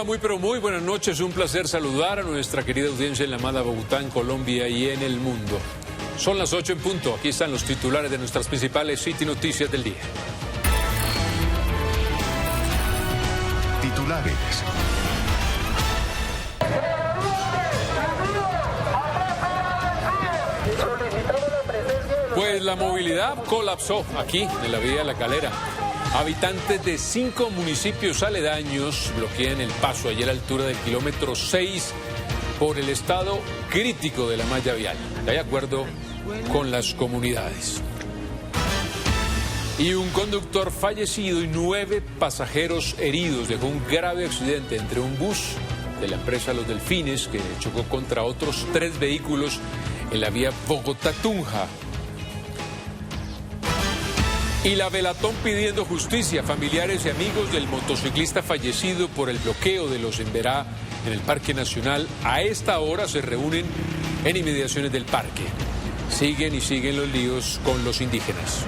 Hola, muy pero muy buenas noches. Un placer saludar a nuestra querida audiencia en la amada Bogotá, en Colombia y en el mundo. Son las 8 en punto. Aquí están los titulares de nuestras principales City Noticias del día. Titulares. Pues la movilidad colapsó aquí, en la vía La Calera. Habitantes de 5 municipios aledaños bloquean el paso allí a la altura del kilómetro 6 por el estado crítico de la malla vial. De acuerdo con las comunidades. Y un conductor fallecido y 9 pasajeros heridos dejó un grave accidente entre un bus de la empresa Los Delfines que chocó contra otros 3 vehículos en la vía Bogotá-Tunja. Y la Velatón pidiendo justicia. Familiares y amigos del motociclista fallecido por el bloqueo de los Emberá en el Parque Nacional a esta hora se reúnen en inmediaciones del parque. Siguen los líos con los indígenas.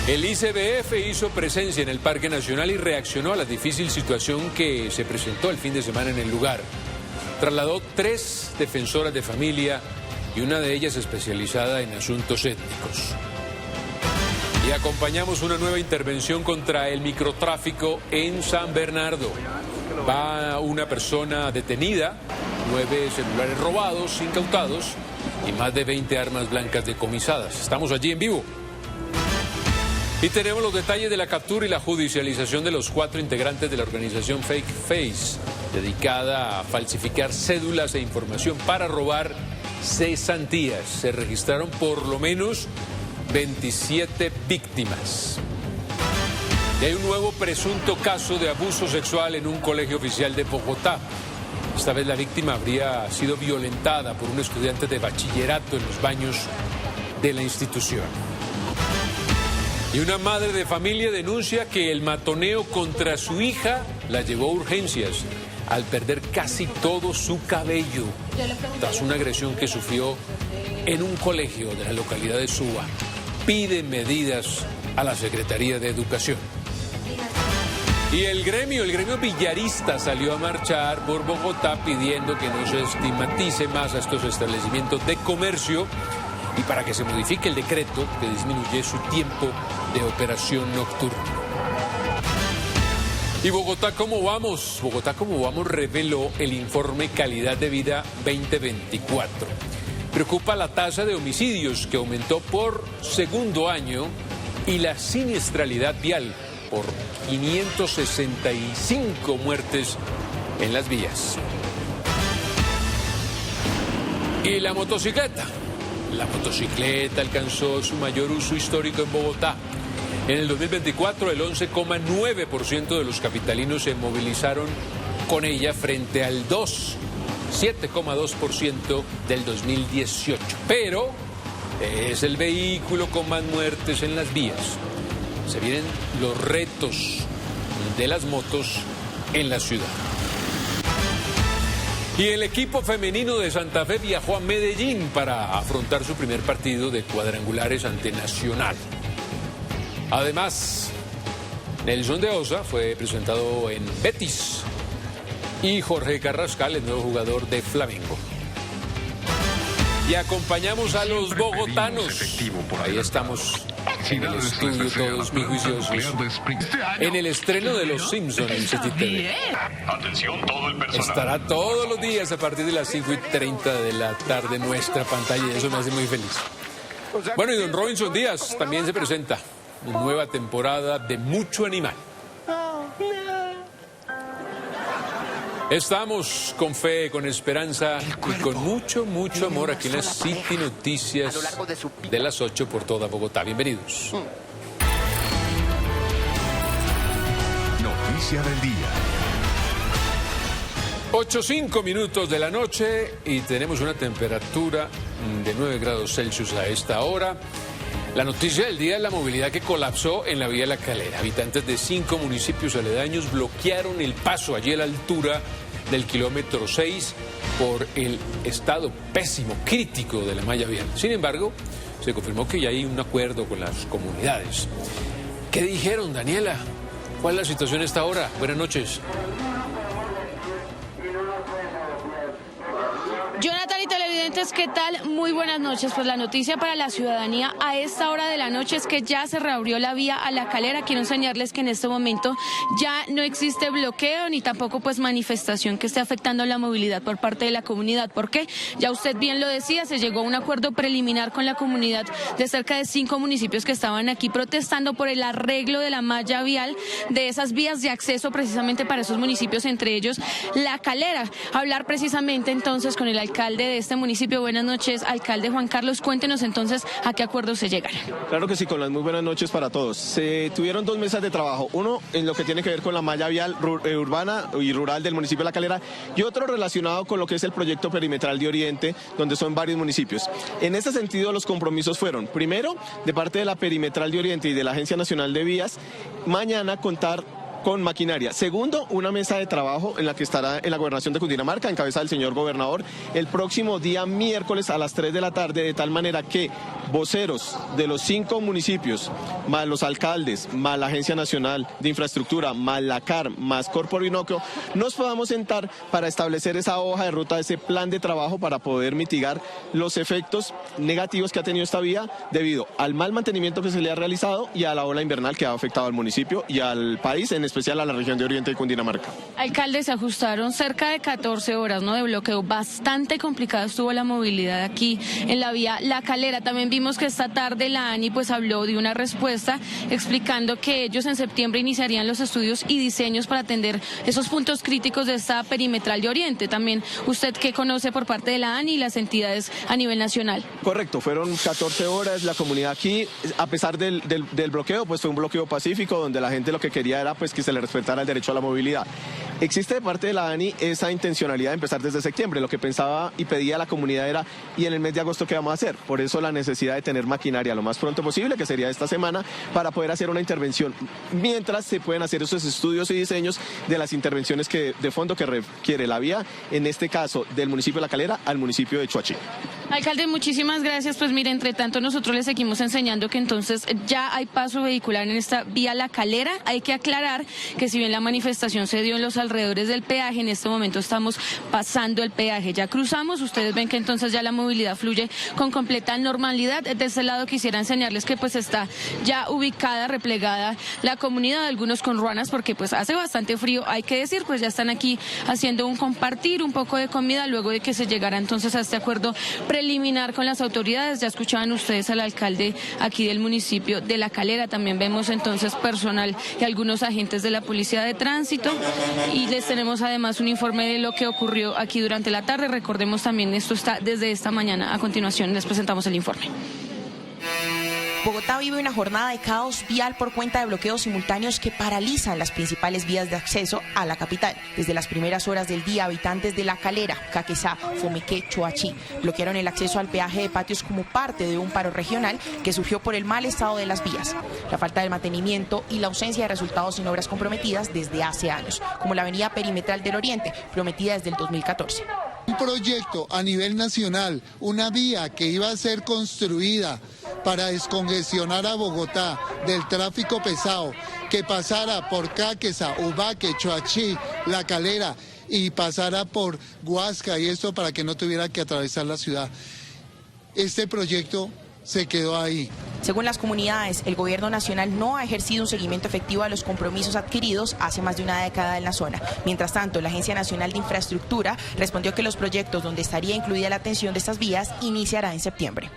El ICBF hizo presencia en el Parque Nacional y reaccionó a la difícil situación que se presentó el fin de semana en el lugar. Trasladó 3 defensoras de familia y una de ellas especializada en asuntos étnicos. Y acompañamos una nueva intervención contra el microtráfico en San Bernardo. Va una persona detenida, 9 celulares robados, incautados y más de 20 armas blancas decomisadas. Estamos allí en vivo. Y tenemos los detalles de la captura y la judicialización de los 4 integrantes de la organización Fake Face, dedicada a falsificar cédulas e información para robar cesantías. Se registraron por lo menos 27 víctimas. Y hay un nuevo presunto caso de abuso sexual en un colegio oficial de Bogotá. Esta vez la víctima habría sido violentada por un estudiante de bachillerato en los baños de la institución. Y una madre de familia denuncia que el matoneo contra su hija la llevó a urgencias al perder casi todo su cabello tras una agresión que sufrió en un colegio de la localidad de Suba. Pide medidas a la Secretaría de Educación. Y el gremio villarista salió a marchar por Bogotá pidiendo que no se estigmatice más a estos establecimientos de comercio y para que se modifique el decreto que disminuye su tiempo de operación nocturna. ¿Y Bogotá cómo vamos? Bogotá cómo vamos reveló el informe Calidad de Vida 2024. Preocupa la tasa de homicidios que aumentó por segundo año y la siniestralidad vial por 565 muertes en las vías. Y la motocicleta. La motocicleta alcanzó su mayor uso histórico en Bogotá. En el 2024 el 11,9% de los capitalinos se movilizaron con ella frente al 7,2% del 2018. Pero es el vehículo con más muertes en las vías. Se vienen los retos de las motos en la ciudad. Y el equipo femenino de Santa Fe viajó a Medellín para afrontar su primer partido de cuadrangulares ante Nacional. Además, Nelson de Osa fue presentado en Betis y Jorge Carrascal, el nuevo jugador de Flamengo. Y acompañamos a los bogotanos. Ahí estamos en el estudio, todos muy juiciosos, en el estreno de Los Simpsons en City TV. Atención, todo el personal. Estará todos los días a partir de las 5:30 de la tarde en nuestra pantalla y eso me hace muy feliz. Bueno, y don Robinson Díaz también se presenta. Nueva temporada de Mucho Animal. Estamos con fe, con esperanza y con mucho amor aquí en las City Noticias de las 8 por toda Bogotá. Bienvenidos. Noticia del día. 8:05 minutos de la noche y tenemos una temperatura de 9 grados Celsius a esta hora. La noticia del día es la movilidad que colapsó en la vía La Calera. Habitantes de 5 municipios aledaños bloquearon el paso allí a la altura del kilómetro 6 por el estado pésimo, crítico de la malla vial. Sin embargo, se confirmó que ya hay un acuerdo con las comunidades. ¿Qué dijeron, Daniela? ¿Cuál es la situación a esta hora? Buenas noches. Jonathan y televidentes, ¿qué tal? Muy buenas noches. Pues la noticia para la ciudadanía a esta hora de la noche es que ya se reabrió la vía a La Calera. Quiero enseñarles que en este momento ya no existe bloqueo ni tampoco pues manifestación que esté afectando la movilidad por parte de la comunidad. ¿Por qué? Ya usted bien lo decía, se llegó a un acuerdo preliminar con la comunidad de cerca de 5 municipios que estaban aquí protestando por el arreglo de la malla vial de esas vías de acceso precisamente para esos municipios, entre ellos La Calera. Hablar precisamente entonces con el alcalde de este municipio. Buenas noches, alcalde Juan Carlos. Cuéntenos entonces a qué acuerdos se llegaron. Claro que sí, con las muy buenas noches para todos. Se tuvieron 2 mesas de trabajo. Uno en lo que tiene que ver con la malla vial urbana y rural del municipio de La Calera y otro relacionado con lo que es el proyecto perimetral de Oriente, donde son varios municipios. En ese sentido, los compromisos fueron, primero, de parte de la perimetral de Oriente y de la Agencia Nacional de Vías, mañana contar con maquinaria. Segundo, una mesa de trabajo en la que estará en la gobernación de Cundinamarca, en cabeza del señor gobernador, el próximo día miércoles a las 3 de la tarde, de tal manera que voceros de los 5 municipios, más los alcaldes, más la Agencia Nacional de Infraestructura, más la CAR, más Corpor Binocchio, nos podamos sentar para establecer esa hoja de ruta, ese plan de trabajo para poder mitigar los efectos negativos que ha tenido esta vía debido al mal mantenimiento que se le ha realizado y a la ola invernal que ha afectado al municipio y al país, en especial a la región de Oriente y Cundinamarca. Alcalde, se ajustaron cerca de 14 horas, ¿no?, de bloqueo. Bastante complicada estuvo la movilidad aquí en la vía La Calera. También vimos que esta tarde la ANI pues habló de una respuesta explicando que ellos en septiembre iniciarían los estudios y diseños para atender esos puntos críticos de esta perimetral de Oriente. También, ¿usted qué conoce por parte de la ANI y las entidades a nivel nacional? Correcto, fueron 14 horas, la comunidad aquí, a pesar del bloqueo, pues fue un bloqueo pacífico donde la gente lo que quería era pues que se le respetara el derecho a la movilidad. Existe de parte de la ANI esa intencionalidad de empezar desde septiembre. Lo que pensaba y pedía la comunidad era, ¿y en el mes de agosto qué vamos a hacer? Por eso la necesidad de tener maquinaria lo más pronto posible, que sería esta semana, para poder hacer una intervención. Mientras se pueden hacer esos estudios y diseños de las intervenciones de fondo que requiere la vía, en este caso del municipio de La Calera al municipio de Choachí. Alcalde, muchísimas gracias. Pues mire, entre tanto nosotros le seguimos enseñando que entonces ya hay paso vehicular en esta vía La Calera. Hay que aclarar que si bien la manifestación se dio en los alrededores del peaje, en este momento estamos pasando el peaje. Ya cruzamos, ustedes ven que entonces ya la movilidad fluye con completa normalidad. De este lado quisiera enseñarles que pues está ya ubicada, replegada la comunidad, algunos con ruanas porque pues hace bastante frío, hay que decir, pues ya están aquí haciendo un compartir, un poco de comida luego de que se llegara entonces a este acuerdo preliminar con las autoridades. Ya escuchaban ustedes al alcalde aquí del municipio de La Calera. También vemos entonces personal y algunos agentes de la Policía de Tránsito y les tenemos además un informe de lo que ocurrió aquí durante la tarde. Recordemos también, esto está desde esta mañana. A continuación les presentamos el informe. Bogotá vive una jornada de caos vial por cuenta de bloqueos simultáneos que paralizan las principales vías de acceso a la capital. Desde las primeras horas del día, habitantes de La Calera, Caquezá, Fomequé, Choachí bloquearon el acceso al peaje de Patios como parte de un paro regional que surgió por el mal estado de las vías, la falta de mantenimiento y la ausencia de resultados en obras comprometidas desde hace años, como la avenida perimetral del Oriente, prometida desde el 2014. Un proyecto a nivel nacional, una vía que iba a ser construida para descongestionar a Bogotá del tráfico pesado, que pasara por Caquezá, Ubaque, Choachí, La Calera y pasara por Guasca y esto para que no tuviera que atravesar la ciudad. Este proyecto se quedó ahí. Según las comunidades, el gobierno nacional no ha ejercido un seguimiento efectivo a los compromisos adquiridos hace más de una década en la zona. Mientras tanto, la Agencia Nacional de Infraestructura respondió que los proyectos donde estaría incluida la atención de estas vías iniciará en septiembre.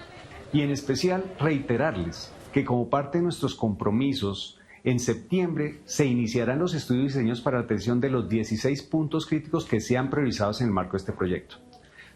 Y en especial reiterarles que como parte de nuestros compromisos, en septiembre se iniciarán los estudios y diseños para la atención de los 16 puntos críticos que sean priorizados en el marco de este proyecto.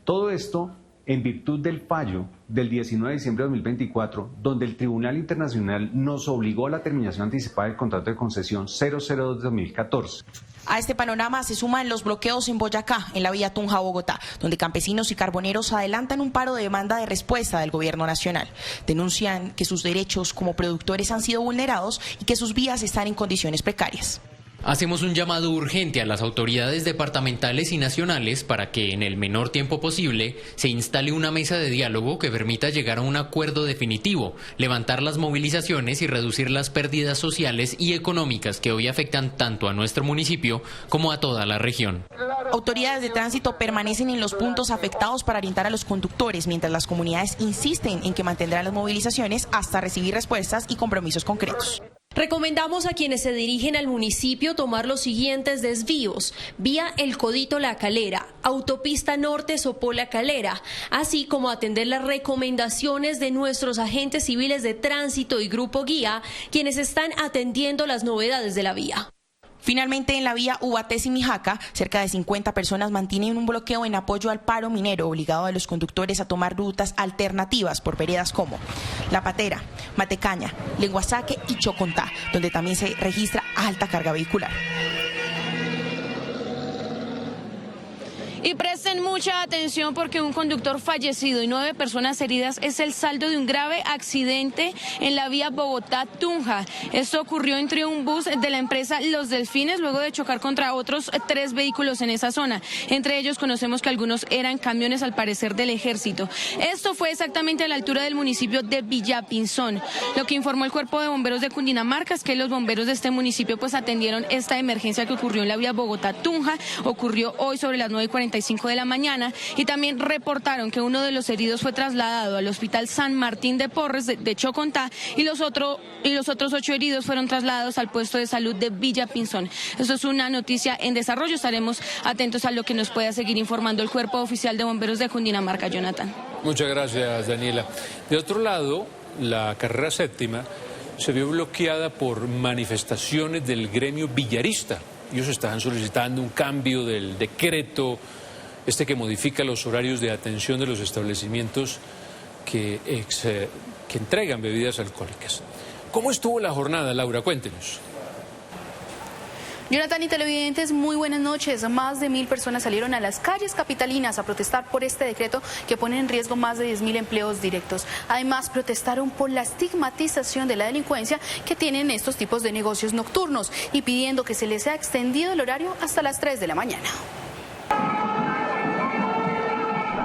Todo esto en virtud del fallo del 19 de diciembre de 2024, donde el Tribunal Internacional nos obligó a la terminación anticipada del contrato de concesión 002-2014. A este panorama se suman los bloqueos en Boyacá, en la vía Tunja-Bogotá, donde campesinos y carboneros adelantan un paro de demanda de respuesta del gobierno nacional. Denuncian que sus derechos como productores han sido vulnerados y que sus vías están en condiciones precarias. Hacemos un llamado urgente a las autoridades departamentales y nacionales para que en el menor tiempo posible se instale una mesa de diálogo que permita llegar a un acuerdo definitivo, levantar las movilizaciones y reducir las pérdidas sociales y económicas que hoy afectan tanto a nuestro municipio como a toda la región. Claro Autoridades de tránsito permanecen en los puntos afectados para orientar a los conductores, mientras las comunidades insisten en que mantendrán las movilizaciones hasta recibir respuestas y compromisos concretos. Recomendamos a quienes se dirigen al municipio tomar los siguientes desvíos: vía El Codito La Calera, autopista norte Sopó La Calera, así como atender las recomendaciones de nuestros agentes civiles de tránsito y grupo guía, quienes están atendiendo las novedades de la vía. Finalmente, en la vía Ubaté-Simijaca, cerca de 50 personas mantienen un bloqueo en apoyo al paro minero, obligado a los conductores a tomar rutas alternativas por veredas como La Patera, Matecaña, Lenguasaque y Chocontá, donde también se registra alta carga vehicular. Y presten mucha atención porque un conductor fallecido y 9 personas heridas es el saldo de un grave accidente en la vía Bogotá-Tunja. Esto ocurrió entre un bus de la empresa Los Delfines luego de chocar contra otros 3 vehículos en esa zona. Entre ellos conocemos que algunos eran camiones al parecer del ejército. Esto fue exactamente a la altura del municipio de Villapinzón. Lo que informó el Cuerpo de Bomberos de Cundinamarca es que los bomberos de este municipio pues atendieron esta emergencia que ocurrió en la vía Bogotá-Tunja. Ocurrió hoy sobre las 9:45 de la mañana y también reportaron que uno de los heridos fue trasladado al Hospital San Martín de Porres de Chocontá y los otros 8 heridos fueron trasladados al puesto de salud de Villapinzón. Esto es una noticia en desarrollo. Estaremos atentos a lo que nos pueda seguir informando el Cuerpo Oficial de Bomberos de Cundinamarca. Jonathan. Muchas gracias, Daniela. De otro lado, la carrera séptima se vio bloqueada por manifestaciones del gremio villarista. Ellos estaban solicitando un cambio del decreto que modifica los horarios de atención de los establecimientos que entregan bebidas alcohólicas. ¿Cómo estuvo la jornada, Laura? Cuéntenos. Jonathan y televidentes, muy buenas noches. Más de 1.000 personas salieron a las calles capitalinas a protestar por este decreto que pone en riesgo más de 10.000 empleos directos. Además, protestaron por la estigmatización de la delincuencia que tienen estos tipos de negocios nocturnos y pidiendo que se les sea extendido el horario hasta las 3 de la mañana.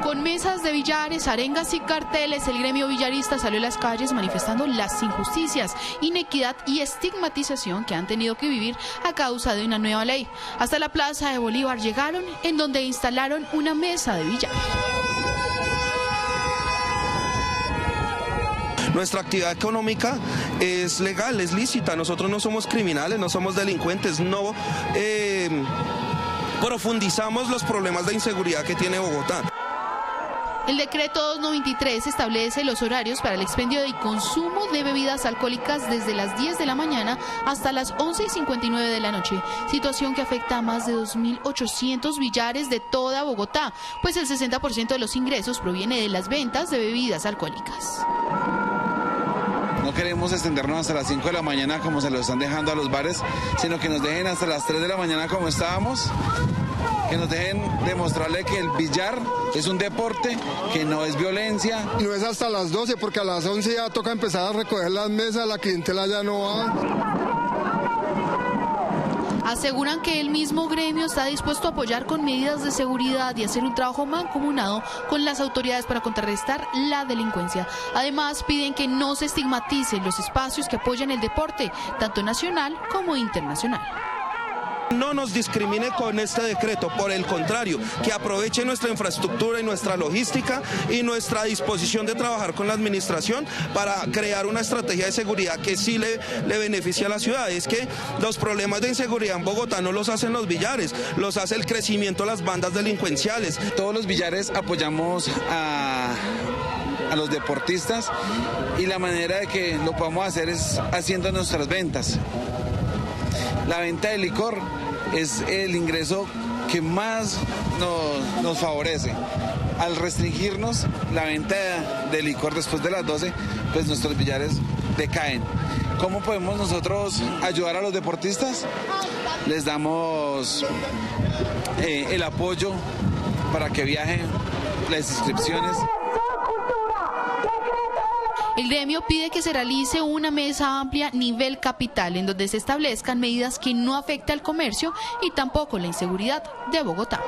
Con mesas de billares, arengas y carteles, el gremio villarista salió a las calles manifestando las injusticias, inequidad y estigmatización que han tenido que vivir a causa de una nueva ley. Hasta la Plaza de Bolívar llegaron, en donde instalaron una mesa de billar. Nuestra actividad económica es legal, es lícita. Nosotros no somos criminales, no somos delincuentes, no profundizamos los problemas de inseguridad que tiene Bogotá. El decreto 293 establece los horarios para el expendio y consumo de bebidas alcohólicas desde las 10 de la mañana hasta las 11:59 de la noche, situación que afecta a más de 2.800 billares de toda Bogotá, pues el 60% de los ingresos proviene de las ventas de bebidas alcohólicas. No queremos extendernos hasta las 5 de la mañana como se lo están dejando a los bares, sino que nos dejen hasta las 3 de la mañana como estábamos. Que nos dejen demostrarle que el billar es un deporte, que no es violencia. No es hasta las 12 porque a las 11 ya toca empezar a recoger las mesas, la clientela ya no va. Aseguran que el mismo gremio está dispuesto a apoyar con medidas de seguridad y hacer un trabajo mancomunado con las autoridades para contrarrestar la delincuencia. Además, piden que no se estigmaticen los espacios que apoyan el deporte, tanto nacional como internacional. No nos discrimine con este decreto, por el contrario, que aproveche nuestra infraestructura y nuestra logística y nuestra disposición de trabajar con la administración para crear una estrategia de seguridad que sí le beneficie a la ciudad. Es que los problemas de inseguridad en Bogotá no los hacen los billares, los hace el crecimiento de las bandas delincuenciales. Todos los billares apoyamos a los deportistas y la manera de que lo podamos hacer es haciendo nuestras ventas. La venta de licor es el ingreso que más nos favorece. Al restringirnos la venta de licor después de las 12, pues nuestros billares decaen. ¿Cómo podemos nosotros ayudar a los deportistas? Les damos el apoyo para que viajen, las inscripciones. El gremio pide que se realice una mesa amplia nivel capital en donde se establezcan medidas que no afecten al comercio y tampoco la inseguridad de Bogotá.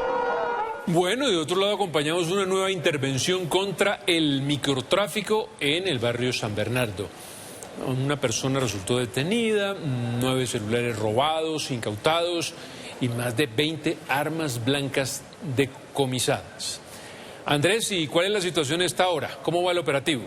Bueno, de otro lado acompañamos una nueva intervención contra el microtráfico en el barrio San Bernardo. Una persona resultó detenida, 9 celulares robados, incautados y más de 20 armas blancas decomisadas. Andrés, ¿y cuál es la situación a esta hora? ¿Cómo va el operativo?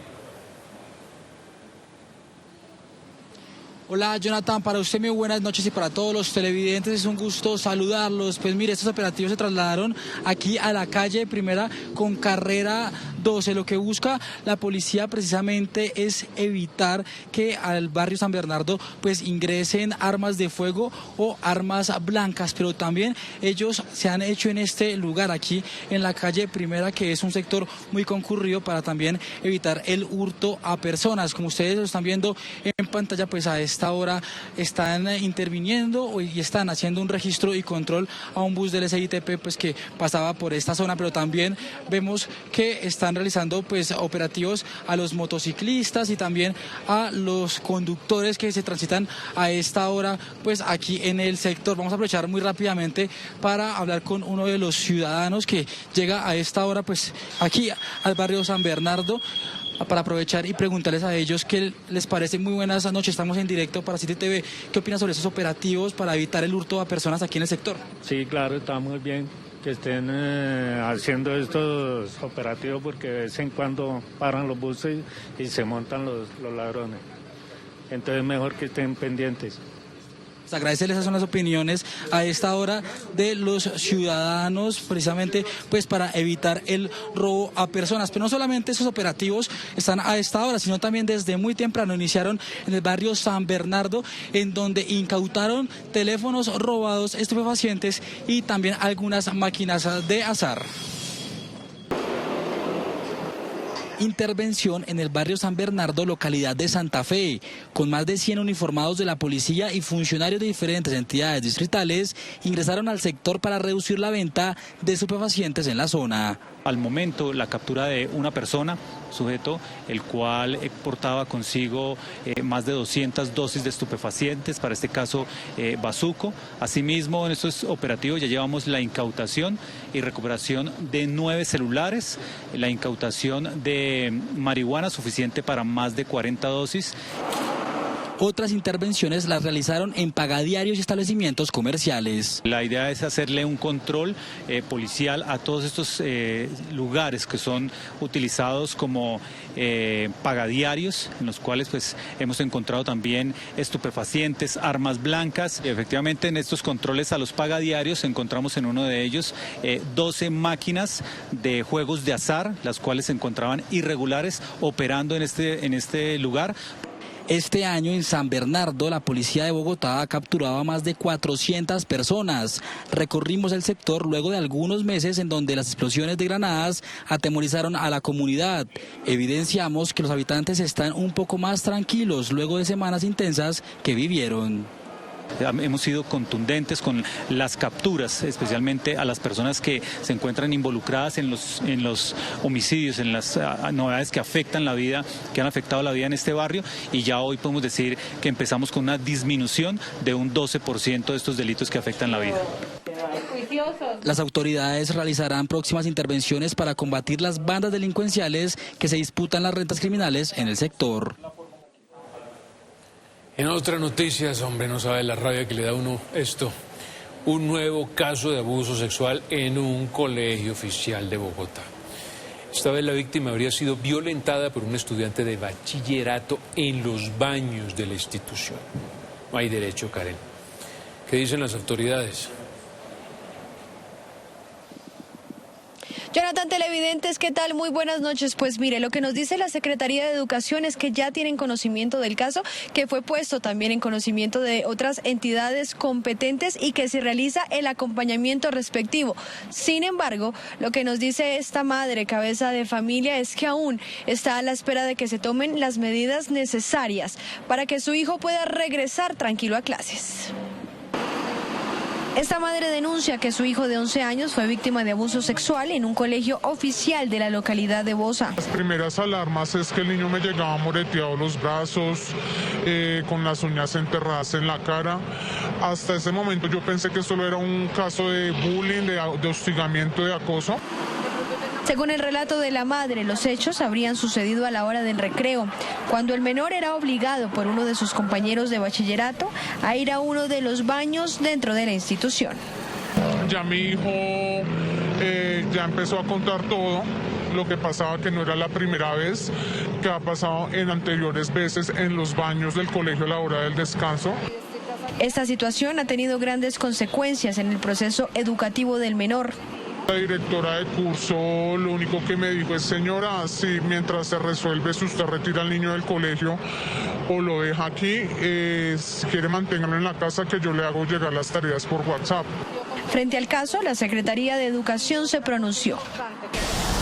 Hola Jonathan, para usted muy buenas noches y para todos los televidentes es un gusto saludarlos. Pues mire, estos operativos se trasladaron aquí a la calle Primera con carrera 12. Lo que busca la policía precisamente es evitar que al barrio San Bernardo pues ingresen armas de fuego o armas blancas, pero también ellos se han hecho en este lugar aquí en la calle Primera, que es un sector muy concurrido, para también evitar el hurto a personas. Como ustedes lo están viendo en pantalla, pues a esta hora están interviniendo y están haciendo un registro y control a un bus del SITP pues que pasaba por esta zona, pero también vemos que están realizando pues operativos a los motociclistas y también a los conductores que se transitan a esta hora pues aquí en el sector. Vamos a aprovechar muy rápidamente para hablar con uno de los ciudadanos que llega a esta hora pues aquí al barrio San Bernardo, para aprovechar y preguntarles a ellos qué les parece. Muy buenas noches, estamos en directo para City TV. ¿Qué opinan sobre esos operativos para evitar el hurto a personas aquí en el sector? Sí, claro, está muy bien que estén haciendo estos operativos, porque de vez en cuando paran los buses y se montan los ladrones. Entonces es mejor que estén pendientes. Agradecerles, esas son las opiniones a esta hora de los ciudadanos, precisamente pues para evitar el robo a personas. Pero no solamente esos operativos están a esta hora, sino también desde muy temprano iniciaron en el barrio San Bernardo, en donde incautaron teléfonos robados, estupefacientes y también algunas máquinas de azar. Intervención en el barrio San Bernardo, localidad de Santa Fe, con más de 100 uniformados de la policía y funcionarios de diferentes entidades distritales ingresaron al sector para reducir la venta de estupefacientes en la zona. Al momento, la captura de una persona, sujeto, el cual portaba consigo más de 200 dosis de estupefacientes, para este caso bazuco. Asimismo, en estos operativos ya llevamos la incautación y recuperación de 9 celulares, la incautación de marihuana suficiente para más de 40 dosis. Otras intervenciones las realizaron en pagadiarios y establecimientos comerciales. La idea es hacerle un control policial a todos estos lugares que son utilizados como pagadiarios, en los cuales pues hemos encontrado también estupefacientes, armas blancas. Efectivamente, en estos controles a los pagadiarios encontramos en uno de ellos 12 máquinas de juegos de azar, las cuales se encontraban irregulares operando en este lugar. Este año en San Bernardo, la policía de Bogotá ha capturado a más de 400 personas. Recorrimos el sector luego de algunos meses en donde las explosiones de granadas atemorizaron a la comunidad. Evidenciamos que los habitantes están un poco más tranquilos luego de semanas intensas que vivieron. Hemos sido contundentes con las capturas, especialmente a las personas que se encuentran involucradas en los homicidios, en las novedades que afectan la vida, que han afectado la vida en este barrio, y ya hoy podemos decir que empezamos con una disminución de un 12% de estos delitos que afectan la vida. Las autoridades realizarán próximas intervenciones para combatir las bandas delincuenciales que se disputan las rentas criminales en el sector. En otras noticias, hombre, no sabe la rabia que le da a uno esto. Un nuevo caso de abuso sexual en un colegio oficial de Bogotá. Esta vez la víctima habría sido violentada por un estudiante de bachillerato en los baños de la institución. No hay derecho, Karen. ¿Qué dicen las autoridades? Jonathan, televidentes, ¿qué tal? Muy buenas noches. Pues mire, lo que nos dice la Secretaría de Educación es que ya tienen conocimiento del caso, que fue puesto también en conocimiento de otras entidades competentes y que se realiza el acompañamiento respectivo. Sin embargo, lo que nos dice esta madre, cabeza de familia, es que aún está a la espera de que se tomen las medidas necesarias para que su hijo pueda regresar tranquilo a clases. Esta madre denuncia que su hijo de 11 años fue víctima de abuso sexual en un colegio oficial de la localidad de Bosa. Las primeras alarmas es que el niño me llegaba moreteado los brazos, con las uñas enterradas en la cara. Hasta ese momento yo pensé que solo era un caso de bullying, de hostigamiento, de acoso. Según el relato de la madre, los hechos habrían sucedido a la hora del recreo, cuando el menor era obligado por uno de sus compañeros de bachillerato a ir a uno de los baños dentro de la institución. Ya mi hijo ya empezó a contar todo. Lo que pasaba, que no era la primera vez, que ha pasado en anteriores veces en los baños del colegio a la hora del descanso. Esta situación ha tenido grandes consecuencias en el proceso educativo del menor. La directora de curso lo único que me dijo es: señora, si mientras se resuelve, si usted retira al niño del colegio o lo deja aquí, si quiere manténgalo en la casa, que yo le hago llegar las tareas por WhatsApp. Frente al caso, la Secretaría de Educación se pronunció.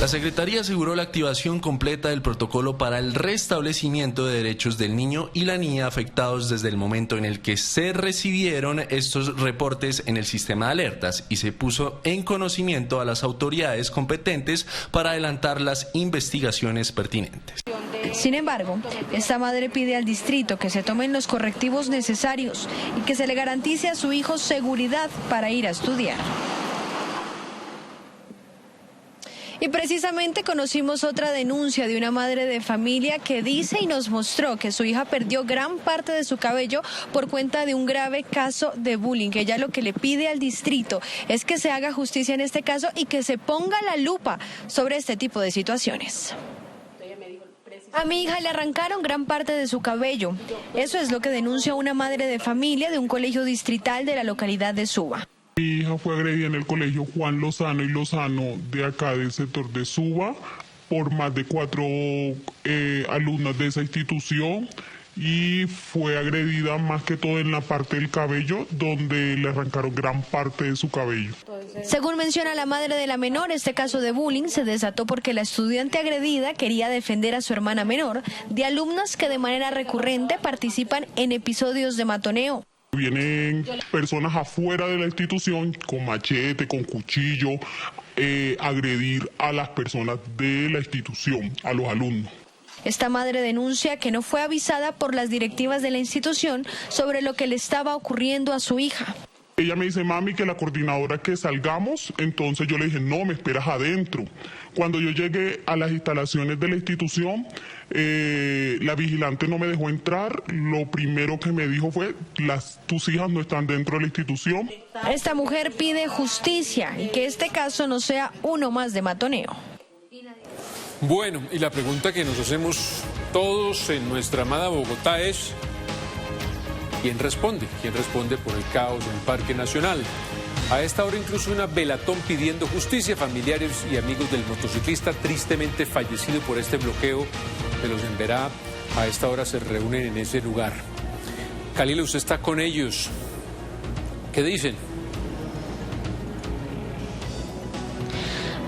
La Secretaría aseguró la activación completa del protocolo para el restablecimiento de derechos del niño y la niña afectados desde el momento en el que se recibieron estos reportes en el sistema de alertas y se puso en conocimiento a las autoridades competentes para adelantar las investigaciones pertinentes. Sin embargo, esta madre pide al distrito que se tomen los correctivos necesarios y que se le garantice a su hijo seguridad para ir a estudiar. Y precisamente conocimos otra denuncia de una madre de familia que dice y nos mostró que su hija perdió gran parte de su cabello por cuenta de un grave caso de bullying, que ella lo que le pide al distrito es que se haga justicia en este caso y que se ponga la lupa sobre este tipo de situaciones. A mi hija le arrancaron gran parte de su cabello. Eso es lo que denuncia una madre de familia de un colegio distrital de la localidad de Suba. Mi hija fue agredida en el colegio Juan Lozano y Lozano de acá del sector de Suba por más de 4 alumnas de esa institución, y fue agredida más que todo en la parte del cabello, donde le arrancaron gran parte de su cabello. Según menciona la madre de la menor, este caso de bullying se desató porque la estudiante agredida quería defender a su hermana menor de alumnas que de manera recurrente participan en episodios de matoneo. Vienen personas afuera de la institución con machete, con cuchillo, agredir a las personas de la institución, a los alumnos. Esta madre denuncia que no fue avisada por las directivas de la institución sobre lo que le estaba ocurriendo a su hija. Ella me dice: mami, que la coordinadora que salgamos. Entonces yo le dije: no, me esperas adentro. Cuando yo llegué a las instalaciones de la institución, la vigilante no me dejó entrar. Lo primero que me dijo fue: tus hijas no están dentro de la institución. Esta mujer pide justicia y que este caso no sea uno más de matoneo. Bueno, y la pregunta que nos hacemos todos en nuestra amada Bogotá es: ¿quién responde? ¿Quién responde por el caos en el Parque Nacional? A esta hora incluso una velatón pidiendo justicia. Familiares y amigos del motociclista tristemente fallecido por este bloqueo de los Emberá a esta hora se reúnen en ese lugar. Khalil, usted está con ellos. ¿Qué dicen?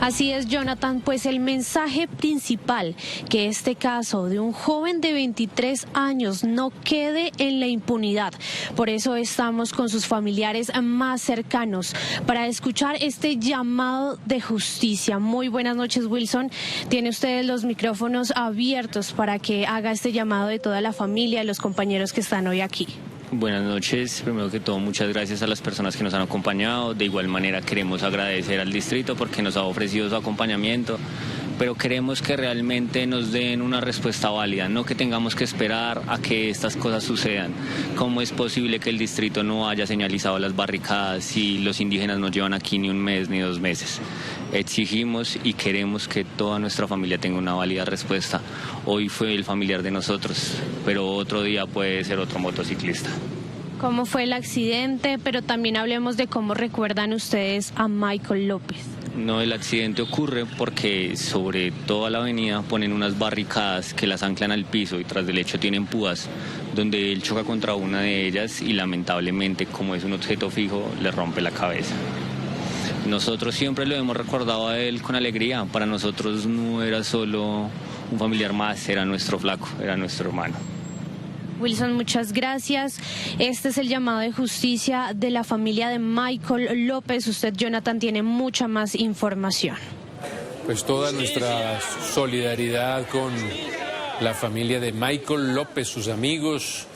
Así es, Jonathan, pues el mensaje principal, que este caso de un joven de 23 años no quede en la impunidad. Por eso estamos con sus familiares más cercanos para escuchar este llamado de justicia. Muy buenas noches, Wilson. Tiene usted los micrófonos abiertos para que haga este llamado de toda la familia, los compañeros que están hoy aquí. Buenas noches. Primero que todo, muchas gracias a las personas que nos han acompañado. De igual manera queremos agradecer al distrito porque nos ha ofrecido su acompañamiento, pero queremos que realmente nos den una respuesta válida, no que tengamos que esperar a que estas cosas sucedan. ¿Cómo es posible que el distrito no haya señalizado las barricadas si los indígenas no llevan aquí ni un mes ni 2 meses? Exigimos y queremos que toda nuestra familia tenga una válida respuesta. Hoy fue el familiar de nosotros, pero otro día puede ser otro motociclista. ¿Cómo fue el accidente? Pero también hablemos de cómo recuerdan ustedes a Michael López. No, el accidente ocurre porque sobre toda la avenida ponen unas barricadas que las anclan al piso y tras del hecho tienen púas, donde él choca contra una de ellas y lamentablemente, como es un objeto fijo, le rompe la cabeza. Nosotros siempre lo hemos recordado a él con alegría. Para nosotros no era solo un familiar más, era nuestro flaco, era nuestro hermano. Wilson, muchas gracias. Este es el llamado de justicia de la familia de Michael López. Usted, Jonathan, tiene mucha más información. Pues toda nuestra solidaridad con la familia de Michael López, sus amigos,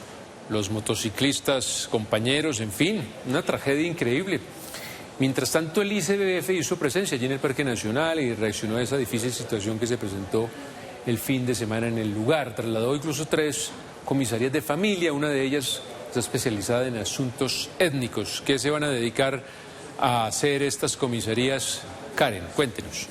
los motociclistas, compañeros, en fin, una tragedia increíble. Mientras tanto, el ICBF hizo presencia allí en el Parque Nacional y reaccionó a esa difícil situación que se presentó el fin de semana en el lugar. Trasladó incluso 3 comisarías de familia, una de ellas está especializada en asuntos étnicos, que se van a dedicar a hacer estas comisarías? Karen, cuéntenos.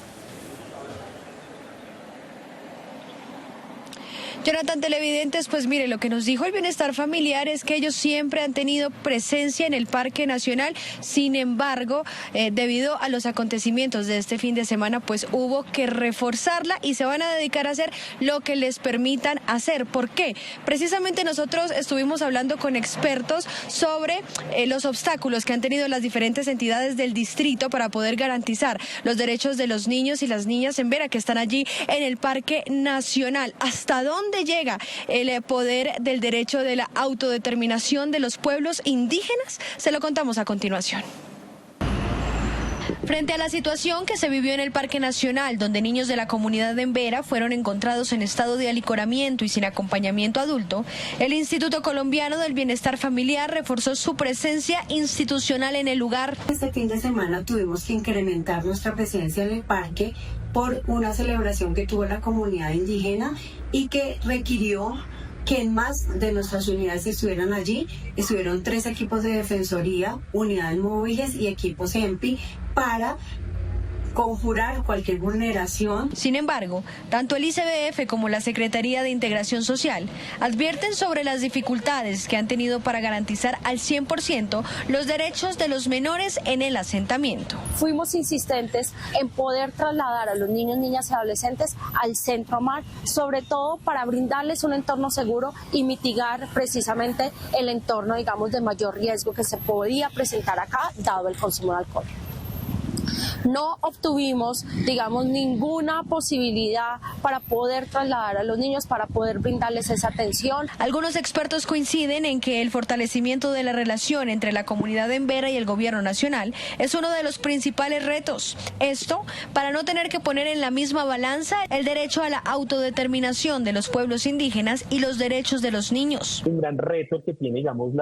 Jonathan, televidentes, pues mire, lo que nos dijo el Bienestar Familiar es que ellos siempre han tenido presencia en el Parque Nacional. Sin embargo, debido a los acontecimientos de este fin de semana, pues hubo que reforzarla y se van a dedicar a hacer lo que les permitan hacer. ¿Por qué? Precisamente nosotros estuvimos hablando con expertos sobre los obstáculos que han tenido las diferentes entidades del distrito para poder garantizar los derechos de los niños y las niñas en Vera que están allí en el Parque Nacional. ¿Hasta dónde llega el poder del derecho de la autodeterminación de los pueblos indígenas? Se lo contamos a continuación. Frente a la situación que se vivió en el Parque Nacional, donde niños de la comunidad de Embera fueron encontrados en estado de alicoramiento y sin acompañamiento adulto, el Instituto Colombiano del Bienestar Familiar reforzó su presencia institucional en el lugar. Este fin de semana tuvimos que incrementar nuestra presencia en el parque por una celebración que tuvo la comunidad indígena y que requirió que en más de nuestras unidades estuvieran allí. Estuvieron 3 equipos de defensoría, unidades móviles y equipos EMPI para conjurar cualquier vulneración. Sin embargo, tanto el ICBF como la Secretaría de Integración Social advierten sobre las dificultades que han tenido para garantizar al 100% los derechos de los menores en el asentamiento. Fuimos insistentes en poder trasladar a los niños, niñas y adolescentes al centro mar, sobre todo para brindarles un entorno seguro y mitigar precisamente el entorno, digamos, de mayor riesgo que se podía presentar acá, dado el consumo de alcohol. No obtuvimos, digamos, ninguna posibilidad para poder trasladar a los niños, para poder brindarles esa atención. Algunos expertos coinciden en que el fortalecimiento de la relación entre la comunidad de Embera y el gobierno nacional es uno de los principales retos. Esto para no tener que poner en la misma balanza el derecho a la autodeterminación de los pueblos indígenas y los derechos de los niños. Un gran reto que tiene, digamos,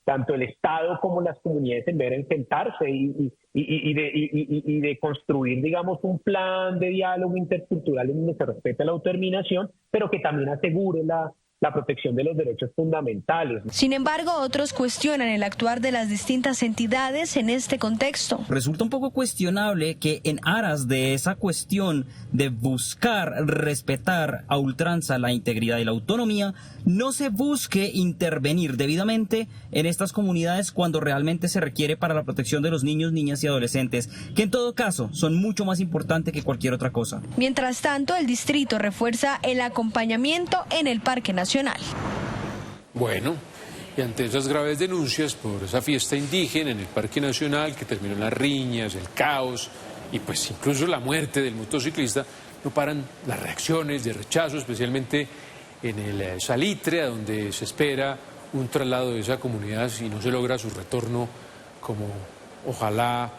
tanto el Estado como las comunidades en ver en sentarse y de construir, digamos, un plan de diálogo intercultural en donde se respete la autodeterminación, pero que también asegure la protección de los derechos fundamentales. Sin embargo, otros cuestionan el actuar de las distintas entidades en este contexto. Resulta un poco cuestionable que en aras de esa cuestión de buscar respetar a ultranza la integridad y la autonomía, no se busque intervenir debidamente en estas comunidades cuando realmente se requiere para la protección de los niños, niñas y adolescentes, que en todo caso son mucho más importantes que cualquier otra cosa. Mientras tanto, el distrito refuerza el acompañamiento en el Parque Nacional. Bueno, y ante esas graves denuncias por esa fiesta indígena en el Parque Nacional que terminó en las riñas, el caos y pues incluso la muerte del motociclista, no paran las reacciones de rechazo, especialmente en el Salitre, a donde se espera un traslado de esa comunidad si no se logra su retorno como ojalá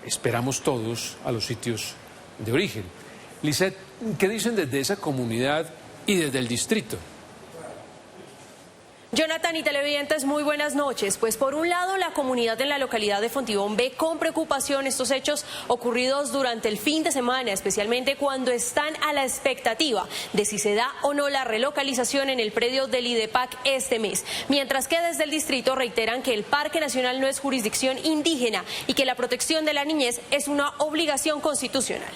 esperamos todos a los sitios de origen. Lisette, ¿qué dicen desde esa comunidad y desde el distrito? Jonathan y televidentes, muy buenas noches. Pues por un lado, la comunidad en la localidad de Fontibón ve con preocupación estos hechos ocurridos durante el fin de semana, especialmente cuando están a la expectativa de si se da o no la relocalización en el predio del IDEPAC este mes. Mientras que desde el distrito reiteran que el Parque Nacional no es jurisdicción indígena y que la protección de la niñez es una obligación constitucional.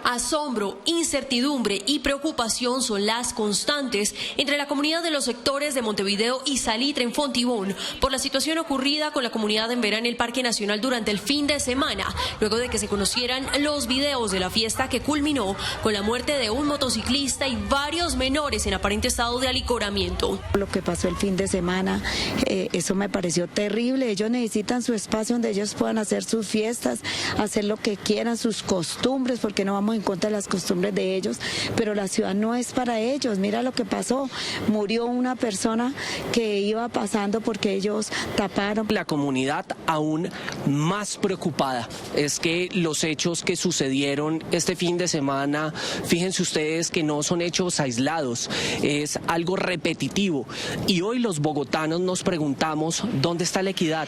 Asombro, incertidumbre y preocupación son las constantes entre la comunidad de los sectores de Montevideo y Salitre en Fontibón por la situación ocurrida con la comunidad de Embera en el Parque Nacional durante el fin de semana, luego de que se conocieran los videos de la fiesta que culminó con la muerte de un motociclista y varios menores en aparente estado de alicoramiento. Lo que pasó el fin de semana, eso me pareció terrible. Ellos necesitan su espacio donde ellos puedan hacer sus fiestas, hacer lo que quieran, sus costumbres, porque no vamos en contra de las costumbres de ellos, pero la ciudad no es para ellos. Mira lo que pasó, murió una persona que iba pasando porque ellos taparon. La comunidad aún más preocupada es que los hechos que sucedieron este fin de semana, fíjense ustedes que no son hechos aislados, es algo repetitivo y hoy los bogotanos nos preguntamos ¿dónde está la equidad?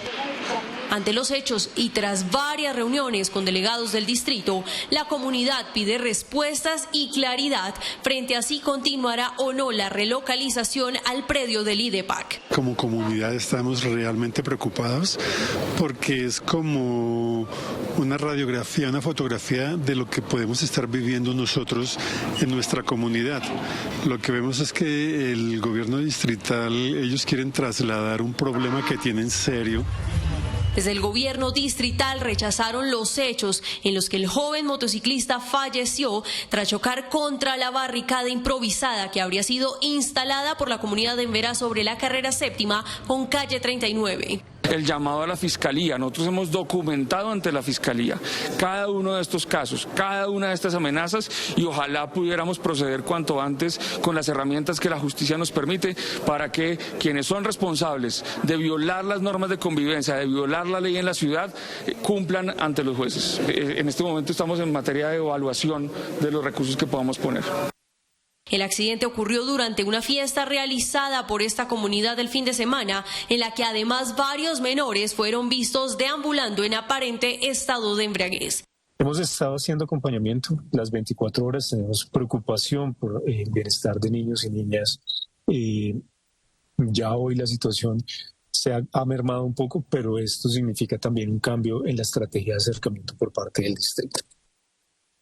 Ante los hechos y tras varias reuniones con delegados del distrito, la comunidad pide respuestas y claridad frente a si continuará o no la relocalización al predio del IDEPAC. Como comunidad estamos realmente preocupados porque es como una radiografía, una fotografía de lo que podemos estar viviendo nosotros en nuestra comunidad. Lo que vemos es que el gobierno distrital, ellos quieren trasladar un problema que tienen serio. Desde el gobierno distrital rechazaron los hechos en los que el joven motociclista falleció tras chocar contra la barricada improvisada que habría sido instalada por la comunidad de Emberá sobre la carrera séptima con calle 39. El llamado a la Fiscalía, nosotros hemos documentado ante la Fiscalía cada uno de estos casos, cada una de estas amenazas y ojalá pudiéramos proceder cuanto antes con las herramientas que la justicia nos permite para que quienes son responsables de violar las normas de convivencia, de violar la ley en la ciudad, cumplan ante los jueces. En este momento estamos en materia de evaluación de los recursos que podamos poner. El accidente ocurrió durante una fiesta realizada por esta comunidad el fin de semana, en la que además varios menores fueron vistos deambulando en aparente estado de embriaguez. Hemos estado haciendo acompañamiento las 24 horas, tenemos preocupación por el bienestar de niños y niñas. Ya hoy la situación se ha mermado un poco, pero esto significa también un cambio en la estrategia de acercamiento por parte del distrito.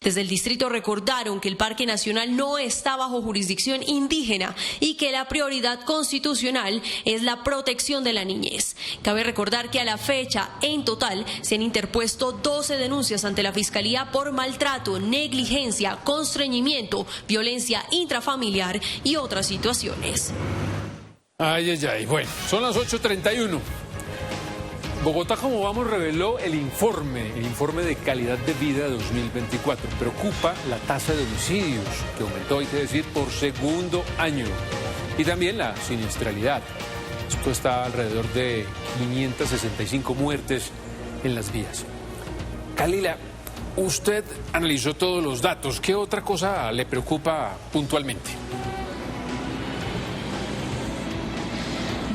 Desde el distrito recordaron que el Parque Nacional no está bajo jurisdicción indígena y que la prioridad constitucional es la protección de la niñez. Cabe recordar que a la fecha, en total, se han interpuesto 12 denuncias ante la Fiscalía por maltrato, negligencia, constreñimiento, violencia intrafamiliar y otras situaciones. Ay, ay, ay. Bueno, son las 8:31. Bogotá, como vamos, reveló el informe de calidad de vida 2024. Preocupa la tasa de homicidios, que aumentó, hay que decir, por segundo año. Y también la siniestralidad. Esto está alrededor de 565 muertes en las vías. Kalila, usted analizó todos los datos. ¿Qué otra cosa le preocupa puntualmente?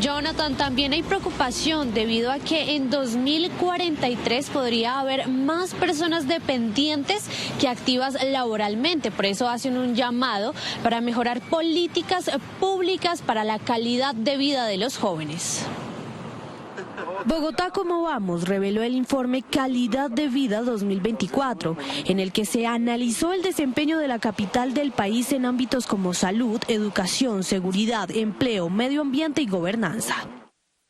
Jonathan, también hay preocupación debido a que en 2043 podría haber más personas dependientes que activas laboralmente. Por eso hacen un llamado para mejorar políticas públicas para la calidad de vida de los jóvenes. Bogotá, ¿cómo vamos?, reveló el informe Calidad de Vida 2024, en el que se analizó el desempeño de la capital del país en ámbitos como salud, educación, seguridad, empleo, medio ambiente y gobernanza.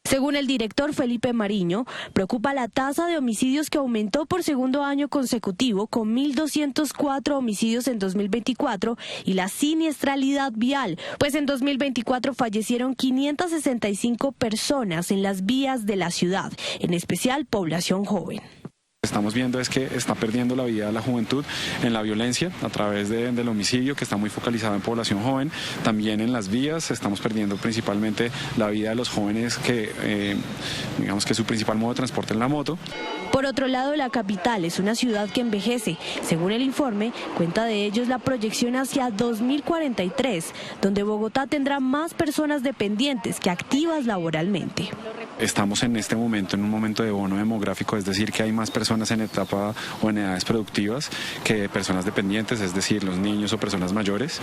Según el director Felipe Mariño, preocupa la tasa de homicidios que aumentó por segundo año consecutivo con 1.204 homicidios en 2024 y la siniestralidad vial, pues en 2024 fallecieron 565 personas en las vías de la ciudad, en especial población joven. Estamos viendo es que está perdiendo la vida la juventud en la violencia a través del homicidio, que está muy focalizado en población joven. También en las vías estamos perdiendo principalmente la vida de los jóvenes que digamos que su principal modo de transporte es la moto. Por otro lado, la capital es una ciudad que envejece. Según el informe, cuenta de ellos la proyección hacia 2043, donde Bogotá tendrá más personas dependientes que activas laboralmente. Estamos en este momento en un momento de bono demográfico, es decir, que hay más personas en etapa o en edades productivas que personas dependientes, es decir, los niños o personas mayores.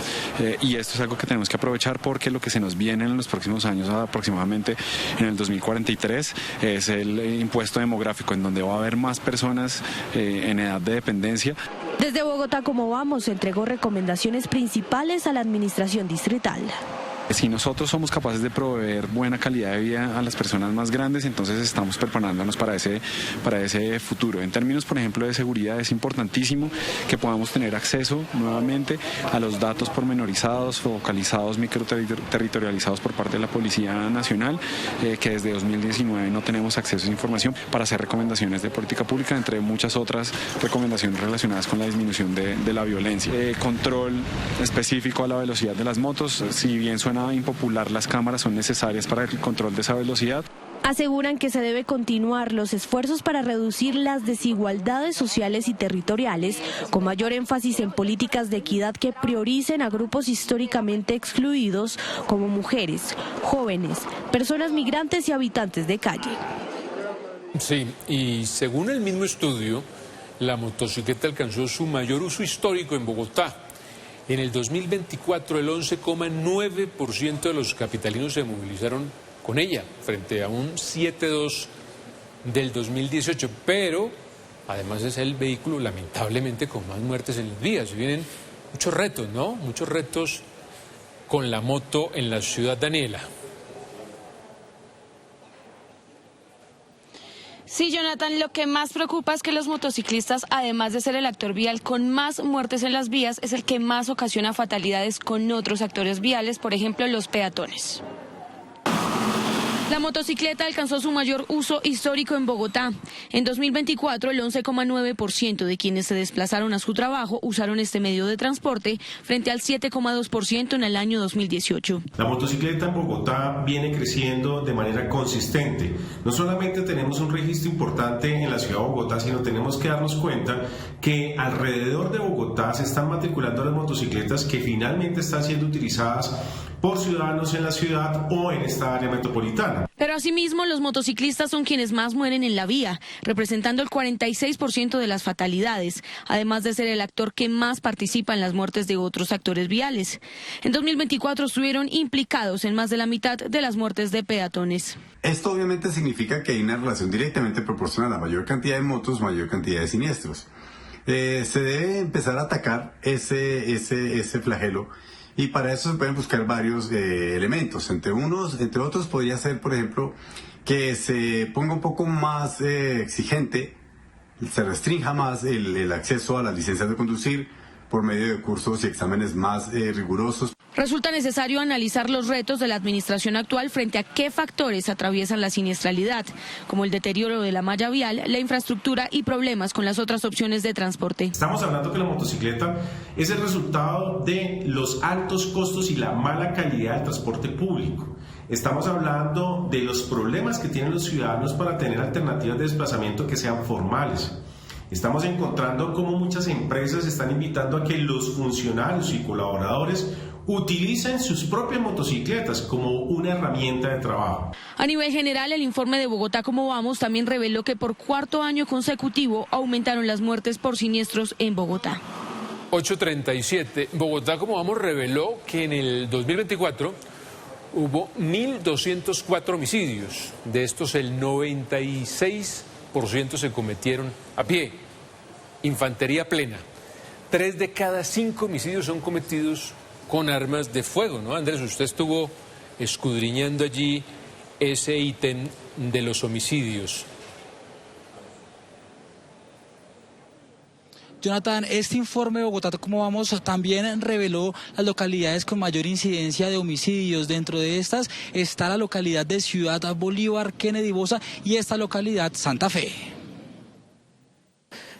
Y esto es algo que tenemos que aprovechar porque lo que se nos viene en los próximos años, aproximadamente en el 2043, es el impuesto demográfico, en donde va a haber más personas en edad de dependencia. Desde Bogotá, ¿cómo vamos?, entregó recomendaciones principales a la administración distrital. Si nosotros somos capaces de proveer buena calidad de vida a las personas más grandes, entonces estamos preparándonos para ese futuro. En términos, por ejemplo, de seguridad, es importantísimo que podamos tener acceso nuevamente a los datos pormenorizados, focalizados, microterritorializados por parte de la Policía Nacional, que desde 2019 no tenemos acceso a esa información para hacer recomendaciones de política pública, entre muchas otras recomendaciones relacionadas con la disminución de la violencia. Control específico a la velocidad de las motos, si bien suena impopular, las cámaras son necesarias para el control de esa velocidad. Aseguran que se debe continuar los esfuerzos para reducir las desigualdades sociales y territoriales, con mayor énfasis en políticas de equidad que prioricen a grupos históricamente excluidos como mujeres, jóvenes, personas migrantes y habitantes de calle. Sí, y según el mismo estudio, la motocicleta alcanzó su mayor uso histórico en Bogotá. En el 2024, el 11,9% de los capitalinos se movilizaron con ella, frente a un 7,2% del 2018. Pero, además, es el vehículo, lamentablemente, con más muertes en el día. Se vienen muchos retos, ¿no? Muchos retos con la moto en la ciudad. Daniela. Sí, Jonathan, lo que más preocupa es que los motociclistas, además de ser el actor vial con más muertes en las vías, es el que más ocasiona fatalidades con otros actores viales, por ejemplo, los peatones. La motocicleta alcanzó su mayor uso histórico en Bogotá. En 2024, el 11,9% de quienes se desplazaron a su trabajo usaron este medio de transporte, frente al 7,2% en el año 2018. La motocicleta en Bogotá viene creciendo de manera consistente. No solamente tenemos un registro importante en la ciudad de Bogotá, sino tenemos que darnos cuenta que alrededor de Bogotá se están matriculando las motocicletas que finalmente están siendo utilizadas por ciudadanos en la ciudad o en esta área metropolitana. Pero asimismo, los motociclistas son quienes más mueren en la vía, representando el 46% de las fatalidades, además de ser el actor que más participa en las muertes de otros actores viales. En 2024 estuvieron implicados en más de la mitad de las muertes de peatones. Esto obviamente significa que hay una relación directamente proporcional a mayor cantidad de motos, mayor cantidad de siniestros. Se debe empezar a atacar ese flagelo. Y para eso se pueden buscar varios elementos. Entre otros podría ser, por ejemplo, que se ponga un poco más exigente, se restrinja más el acceso a las licencias de conducir por medio de cursos y exámenes más rigurosos. Resulta necesario analizar los retos de la administración actual frente a qué factores atraviesan la siniestralidad, como el deterioro de la malla vial, la infraestructura y problemas con las otras opciones de transporte. Estamos hablando que la motocicleta es el resultado de los altos costos y la mala calidad del transporte público. Estamos hablando de los problemas que tienen los ciudadanos para tener alternativas de desplazamiento que sean formales. Estamos encontrando cómo muchas empresas están invitando a que los funcionarios y colaboradores utilicen sus propias motocicletas como una herramienta de trabajo. A nivel general, el informe de Bogotá Cómo Vamos también reveló que por cuarto año consecutivo aumentaron las muertes por siniestros en Bogotá. 8:37. Bogotá Cómo Vamos reveló que en el 2024 hubo 1.204 homicidios. De estos, el 96% se cometieron a pie. Infantería plena. 3 de cada 5 homicidios son cometidos con armas de fuego, ¿no? Andrés, usted estuvo escudriñando allí ese ítem de los homicidios. Jonathan, este informe de Bogotá Cómo Vamos también reveló las localidades con mayor incidencia de homicidios. Dentro de estas está la localidad de Ciudad Bolívar, Kennedy Bosa y esta localidad Santa Fe.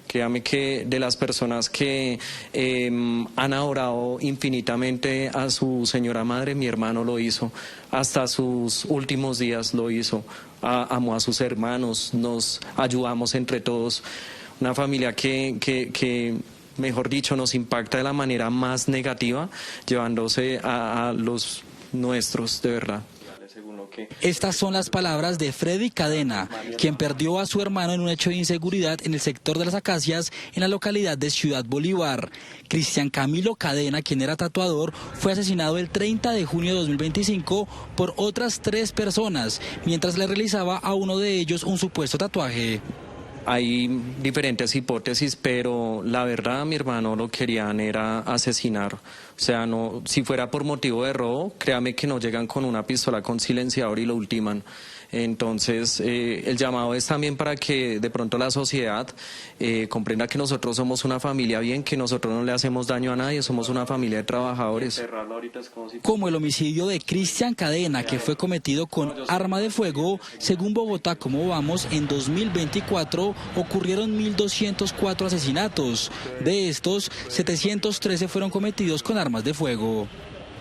Créame que de las personas que han adorado infinitamente a su señora madre, mi hermano lo hizo, hasta sus últimos días lo hizo, amó a sus hermanos, nos ayudamos entre todos, una familia que mejor dicho, nos impacta de la manera más negativa, llevándose a los nuestros, de verdad. Estas son las palabras de Freddy Cadena, quien perdió a su hermano en un hecho de inseguridad en el sector de las Acacias, en la localidad de Ciudad Bolívar. Cristian Camilo Cadena, quien era tatuador, fue asesinado el 30 de junio de 2025 por otras 3 personas, mientras le realizaba a uno de ellos un supuesto tatuaje. Hay diferentes hipótesis, pero la verdad, mi hermano lo querían era asesinar. O sea, no, si fuera por motivo de robo, créame que no llegan con una pistola con silenciador y lo ultiman. Entonces, el llamado es también para que de pronto la sociedad comprenda que nosotros somos una familia bien, que nosotros no le hacemos daño a nadie, somos una familia de trabajadores. Como el homicidio de Cristian Cadena, que fue cometido con arma de fuego, según Bogotá Cómo Vamos, en 2024 ocurrieron 1.204 asesinatos. De estos, 713 fueron cometidos con armas de fuego.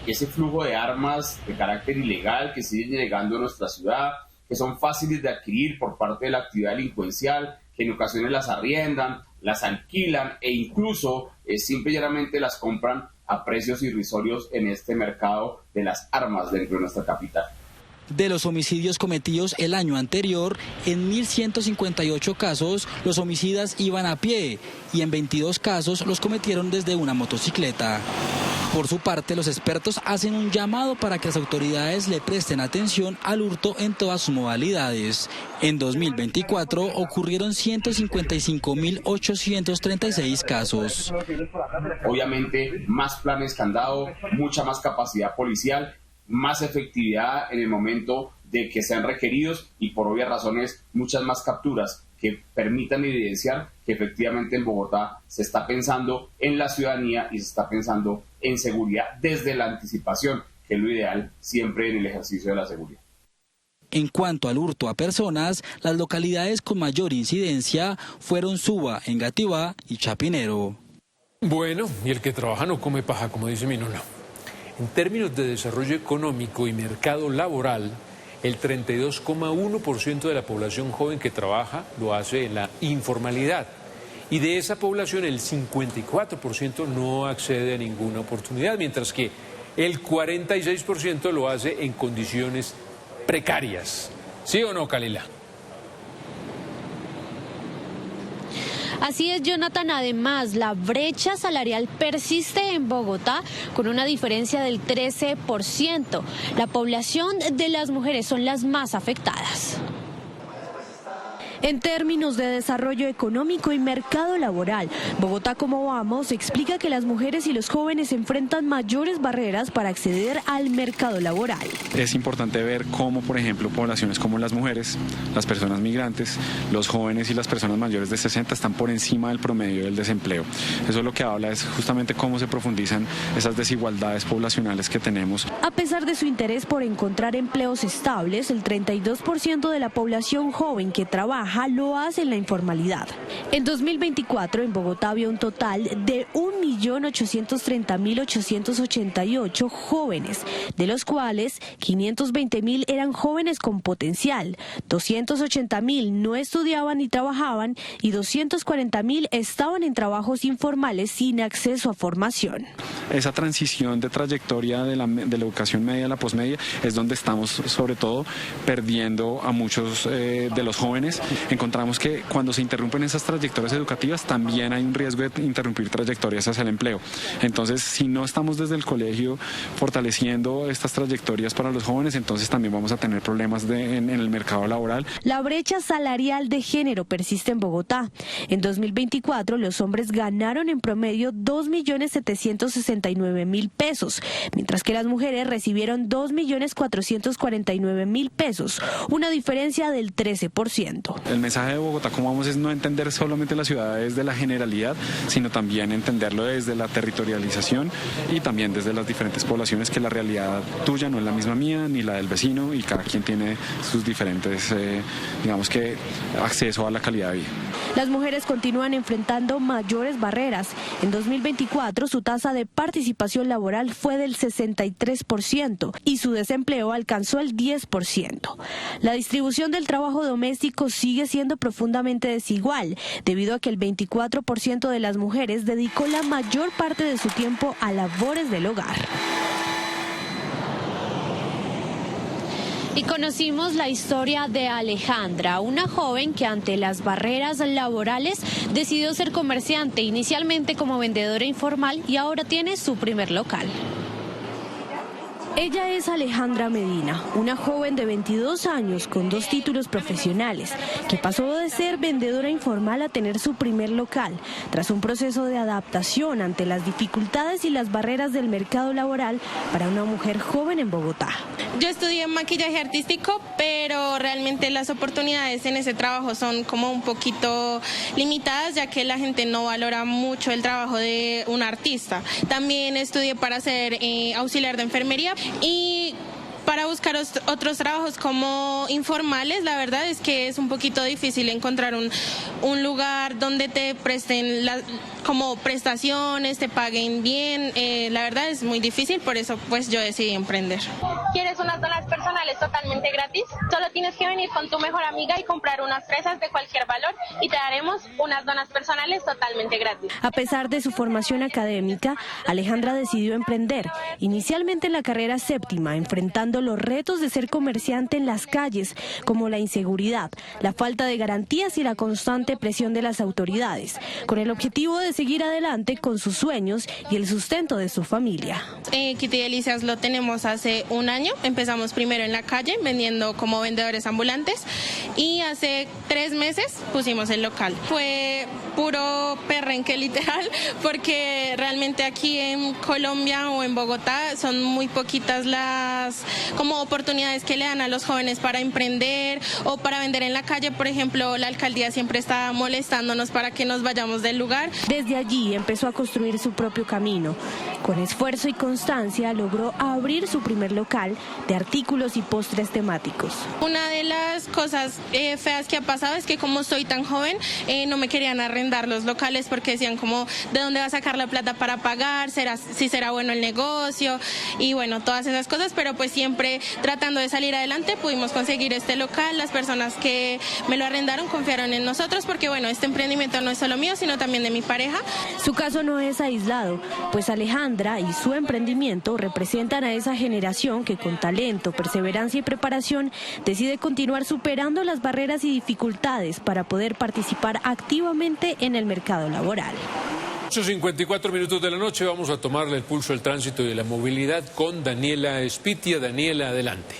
Ese flujo de armas de carácter ilegal que sigue llegando a nuestra ciudad, que son fáciles de adquirir por parte de la actividad delincuencial, que en ocasiones las arriendan, las alquilan e incluso simple y llanamente las compran a precios irrisorios en este mercado de las armas dentro de nuestra capital. De los homicidios cometidos el año anterior, en 1.158 casos los homicidas iban a pie y en 22 casos los cometieron desde una motocicleta. Por su parte, los expertos hacen un llamado para que las autoridades le presten atención al hurto en todas sus modalidades. En 2024 ocurrieron 155.836 casos. Obviamente, más planes candado, mucha más capacidad policial, más efectividad en el momento de que sean requeridos y por obvias razones muchas más capturas que permitan evidenciar que efectivamente en Bogotá se está pensando en la ciudadanía y se está pensando en seguridad desde la anticipación, que es lo ideal siempre en el ejercicio de la seguridad. En cuanto al hurto a personas, las localidades con mayor incidencia fueron Suba, Engativá y Chapinero. Bueno, y el que trabaja no come paja, como dice mi nona. En términos de desarrollo económico y mercado laboral, el 32,1% de la población joven que trabaja lo hace en la informalidad. Y de esa población el 54% no accede a ninguna oportunidad, mientras que el 46% lo hace en condiciones precarias. ¿Sí o no, Kalila? Así es, Jonathan. Además, la brecha salarial persiste en Bogotá con una diferencia del 13%. La población de las mujeres son las más afectadas. En términos de desarrollo económico y mercado laboral, Bogotá Como Vamos explica que las mujeres y los jóvenes enfrentan mayores barreras para acceder al mercado laboral. Es importante ver cómo, por ejemplo, poblaciones como las mujeres, las personas migrantes, los jóvenes y las personas mayores de 60 están por encima del promedio del desempleo. Eso lo que habla es justamente cómo se profundizan esas desigualdades poblacionales que tenemos. A pesar de su interés por encontrar empleos estables, el 32% de la población joven que trabaja lo hace en la informalidad. En 2024 en Bogotá había un total de 1.830.888 jóvenes, de los cuales 520.000 eran jóvenes con potencial, 280.000 no estudiaban ni trabajaban y 240.000 estaban en trabajos informales sin acceso a formación. Esa transición de trayectoria de la educación media a la posmedia es donde estamos sobre todo perdiendo a muchos de los jóvenes. Encontramos que cuando se interrumpen esas trayectorias educativas también hay un riesgo de interrumpir trayectorias hacia el empleo. Entonces, si no estamos desde el colegio fortaleciendo estas trayectorias para los jóvenes, entonces también vamos a tener problemas en el mercado laboral. La brecha salarial de género persiste en Bogotá. En 2024 los hombres ganaron en promedio 2.769.000 pesos, mientras que las mujeres recibieron 2.449.000 pesos, una diferencia del 13%. El mensaje de Bogotá Como Vamos es no entender solamente la ciudad desde la generalidad, sino también entenderlo desde la territorialización y también desde las diferentes poblaciones, que la realidad tuya no es la misma mía ni la del vecino y cada quien tiene sus diferentes, acceso a la calidad de vida. Las mujeres continúan enfrentando mayores barreras. En 2024 su tasa de participación laboral fue del 63% y su desempleo alcanzó el 10%. La distribución del trabajo doméstico sigue siendo profundamente desigual, debido a que el 24% de las mujeres dedicó la mayor parte de su tiempo a labores del hogar. Y conocimos la historia de Alejandra, una joven que ante las barreras laborales decidió ser comerciante, inicialmente como vendedora informal y ahora tiene su primer local. Ella es Alejandra Medina, una joven de 22 años con 2 títulos profesionales, que pasó de ser vendedora informal a tener su primer local, tras un proceso de adaptación ante las dificultades y las barreras del mercado laboral para una mujer joven en Bogotá. Yo estudié maquillaje artístico, pero realmente las oportunidades en ese trabajo son como un poquito limitadas, ya que la gente no valora mucho el trabajo de un artista. También estudié para ser auxiliar de enfermería. Y para buscar otros trabajos como informales, la verdad es que es un poquito difícil encontrar un lugar donde te presten como prestaciones, te paguen bien. La verdad es muy difícil, por eso pues yo decidí emprender. ¿Quieres unas donas personales totalmente gratis? Solo tienes que venir con tu mejor amiga y comprar unas fresas de cualquier valor y te daremos unas donas personales totalmente gratis. A pesar de su formación académica, Alejandra decidió emprender, inicialmente en la carrera séptima, enfrentando enfrentando los retos de ser comerciante en las calles, como la inseguridad, la falta de garantías y la constante presión de las autoridades, con el objetivo de seguir adelante con sus sueños y el sustento de su familia. Kitty Delicias lo tenemos hace un año. Empezamos primero en la calle vendiendo como vendedores ambulantes y hace 3 meses pusimos el local. Fue puro perrenque literal, porque realmente aquí en Colombia o en Bogotá son muy poquitas las como oportunidades que le dan a los jóvenes para emprender o para vender en la calle. Por ejemplo, la alcaldía siempre está molestándonos para que nos vayamos del lugar. Desde allí empezó a construir su propio camino. Con esfuerzo y constancia logró abrir su primer local de artículos y postres temáticos. Una de las cosas feas que ha pasado es que como soy tan joven, no me querían arrendar los locales porque decían como, ¿de dónde va a sacar la plata para pagar? Si será bueno el negocio y bueno, todas esas cosas, pero pues siempre tratando de salir adelante pudimos conseguir este local. Las personas que me lo arrendaron confiaron en nosotros porque bueno, este emprendimiento no es solo mío, sino también de mi pareja. Su caso no es aislado, pues Alejandra y su emprendimiento representan a esa generación que con talento, perseverancia y preparación decide continuar superando las barreras y dificultades para poder participar activamente en el mercado laboral. 8:54 de la noche, vamos a tomarle el pulso al tránsito y de la movilidad con Daniela Espitia. Daniela, adelante.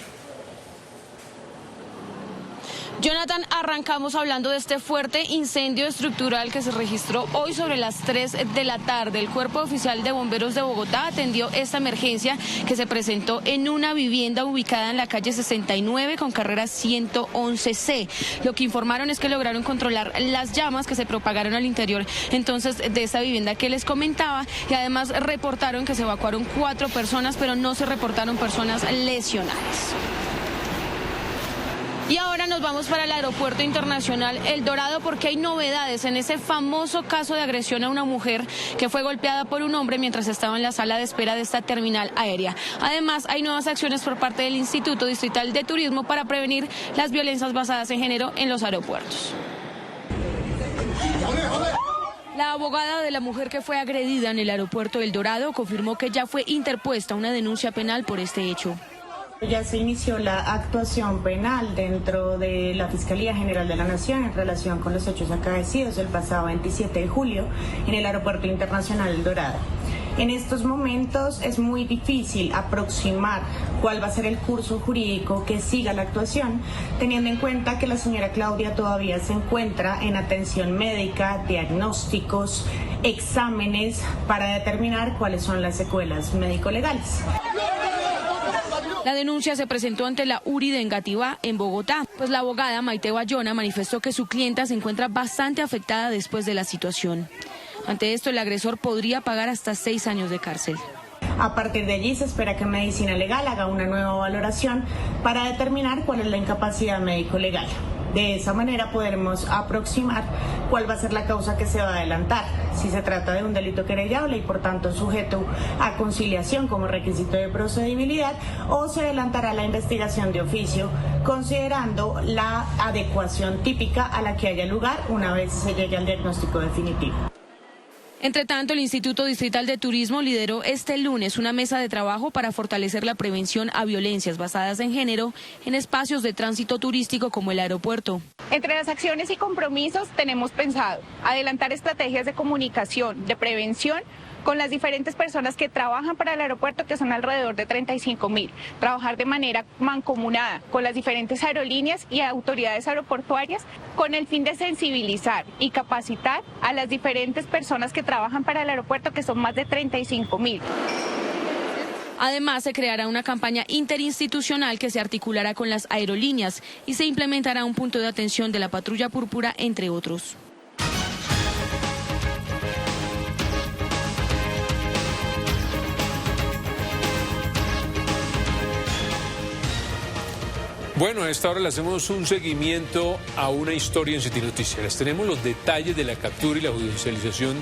Jonathan, arrancamos hablando de este fuerte incendio estructural que se registró hoy sobre las 3 de la tarde. El Cuerpo Oficial de Bomberos de Bogotá atendió esta emergencia que se presentó en una vivienda ubicada en la calle 69 con carrera 111C. Lo que informaron es que lograron controlar las llamas que se propagaron al interior entonces de esta vivienda que les comentaba, y además reportaron que se evacuaron 4 personas, pero no se reportaron personas lesionadas. Y ahora nos vamos para el Aeropuerto Internacional El Dorado porque hay novedades en ese famoso caso de agresión a una mujer que fue golpeada por un hombre mientras estaba en la sala de espera de esta terminal aérea. Además, hay nuevas acciones por parte del Instituto Distrital de Turismo para prevenir las violencias basadas en género en los aeropuertos. La abogada de la mujer que fue agredida en el Aeropuerto El Dorado confirmó que ya fue interpuesta una denuncia penal por este hecho. Ya se inició la actuación penal dentro de la Fiscalía General de la Nación en relación con los hechos acaecidos el pasado 27 de julio en el Aeropuerto Internacional El Dorado. En estos momentos es muy difícil aproximar cuál va a ser el curso jurídico que siga la actuación, teniendo en cuenta que la señora Claudia todavía se encuentra en atención médica, diagnósticos, exámenes para determinar cuáles son las secuelas médico-legales. La denuncia se presentó ante la URI de Engativá, en Bogotá, pues la abogada Maite Bayona manifestó que su clienta se encuentra bastante afectada después de la situación. Ante esto, el agresor podría pagar hasta 6 años de cárcel. A partir de allí se espera que Medicina Legal haga una nueva valoración para determinar cuál es la incapacidad médico-legal. De esa manera podremos aproximar cuál va a ser la causa que se va a adelantar, si se trata de un delito querellable y por tanto sujeto a conciliación como requisito de procedibilidad, o se adelantará la investigación de oficio considerando la adecuación típica a la que haya lugar una vez se llegue al diagnóstico definitivo. Entre tanto, el Instituto Distrital de Turismo lideró este lunes una mesa de trabajo para fortalecer la prevención a violencias basadas en género en espacios de tránsito turístico como el aeropuerto. Entre las acciones y compromisos tenemos pensado adelantar estrategias de comunicación, de prevención, con las diferentes personas que trabajan para el aeropuerto, que son alrededor de 35.000. Trabajar de manera mancomunada con las diferentes aerolíneas y autoridades aeroportuarias con el fin de sensibilizar y capacitar a las diferentes personas que trabajan para el aeropuerto, que son más de 35.000. Además, se creará una campaña interinstitucional que se articulará con las aerolíneas y se implementará un punto de atención de la patrulla púrpura, entre otros. Bueno, a esta hora le hacemos un seguimiento a una historia en City Noticias. Les tenemos los detalles de la captura y la judicialización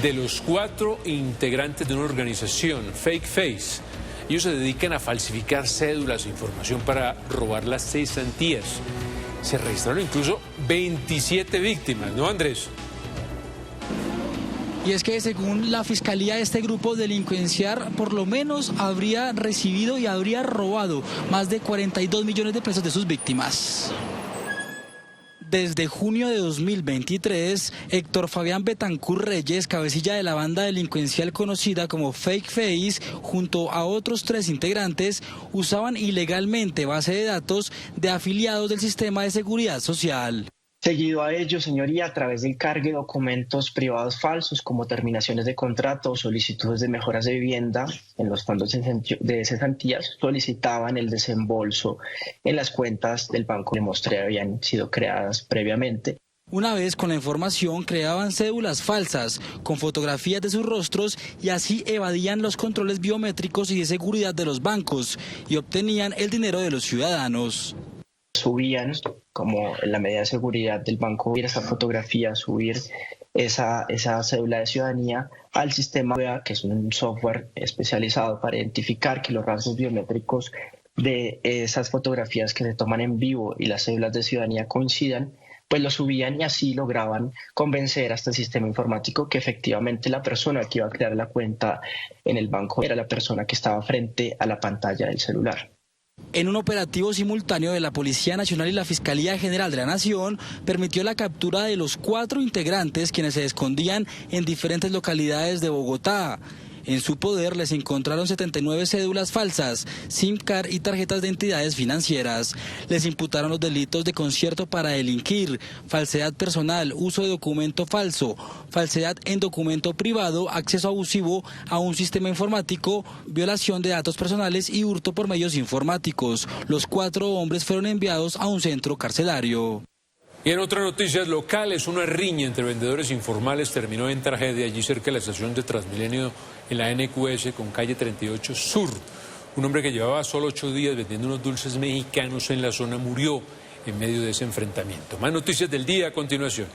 de los 4 integrantes de una organización, Fake Face. Ellos se dedican a falsificar cédulas e información para robar las cesantías. Se registraron incluso 27 víctimas, ¿no, Andrés? Y es que según la Fiscalía, este grupo delincuencial por lo menos habría recibido y habría robado más de 42 millones de pesos de sus víctimas. Desde junio de 2023, Héctor Fabián Betancur Reyes, cabecilla de la banda delincuencial conocida como Fake Face, junto a otros 3 integrantes, usaban ilegalmente base de datos de afiliados del sistema de seguridad social. Seguido a ello, señoría, a través del cargue de documentos privados falsos como terminaciones de contrato o solicitudes de mejoras de vivienda en los fondos de cesantías, solicitaban el desembolso en las cuentas del banco que mostré habían sido creadas previamente. Una vez con la información creaban cédulas falsas con fotografías de sus rostros y así evadían los controles biométricos y de seguridad de los bancos y obtenían el dinero de los ciudadanos. Subían, como en la medida de seguridad del banco, subir esa fotografía, subir esa cédula de ciudadanía al sistema OEA, que es un software especializado para identificar que los rasgos biométricos de esas fotografías que se toman en vivo y las cédulas de ciudadanía coincidan, pues lo subían y así lograban convencer a este sistema informático que efectivamente la persona que iba a crear la cuenta en el banco era la persona que estaba frente a la pantalla del celular. En un operativo simultáneo de la Policía Nacional y la Fiscalía General de la Nación, permitió la captura de los 4 integrantes quienes se escondían en diferentes localidades de Bogotá. En su poder les encontraron 79 cédulas falsas, SIM card y tarjetas de entidades financieras. Les imputaron los delitos de concierto para delinquir, falsedad personal, uso de documento falso, falsedad en documento privado, acceso abusivo a un sistema informático, violación de datos personales y hurto por medios informáticos. Los 4 hombres fueron enviados a un centro carcelario. Y en otras noticias locales, una riña entre vendedores informales terminó en tragedia allí cerca de la estación de Transmilenio en la NQS con calle 38 Sur. Un hombre que llevaba solo 8 días vendiendo unos dulces mexicanos en la zona murió en medio de ese enfrentamiento. Más noticias del día a continuación.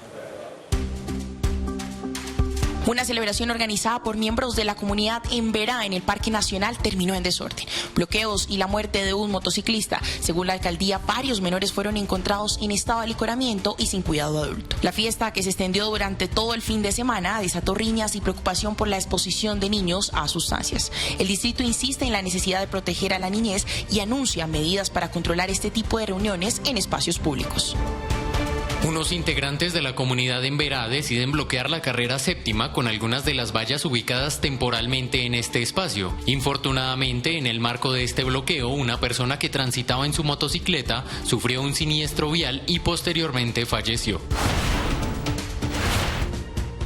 Una celebración organizada por miembros de la comunidad en Verá, en el Parque Nacional, terminó en desorden. Bloqueos y la muerte de un motociclista. Según la alcaldía, varios menores fueron encontrados en estado de alicoramiento y sin cuidado adulto. La fiesta, que se extendió durante todo el fin de semana, desató riñas y preocupación por la exposición de niños a sustancias. El distrito insiste en la necesidad de proteger a la niñez y anuncia medidas para controlar este tipo de reuniones en espacios públicos. Unos integrantes de la comunidad en Verá deciden bloquear la carrera séptima con algunas de las vallas ubicadas temporalmente en este espacio. Infortunadamente, en el marco de este bloqueo, una persona que transitaba en su motocicleta sufrió un siniestro vial y posteriormente falleció.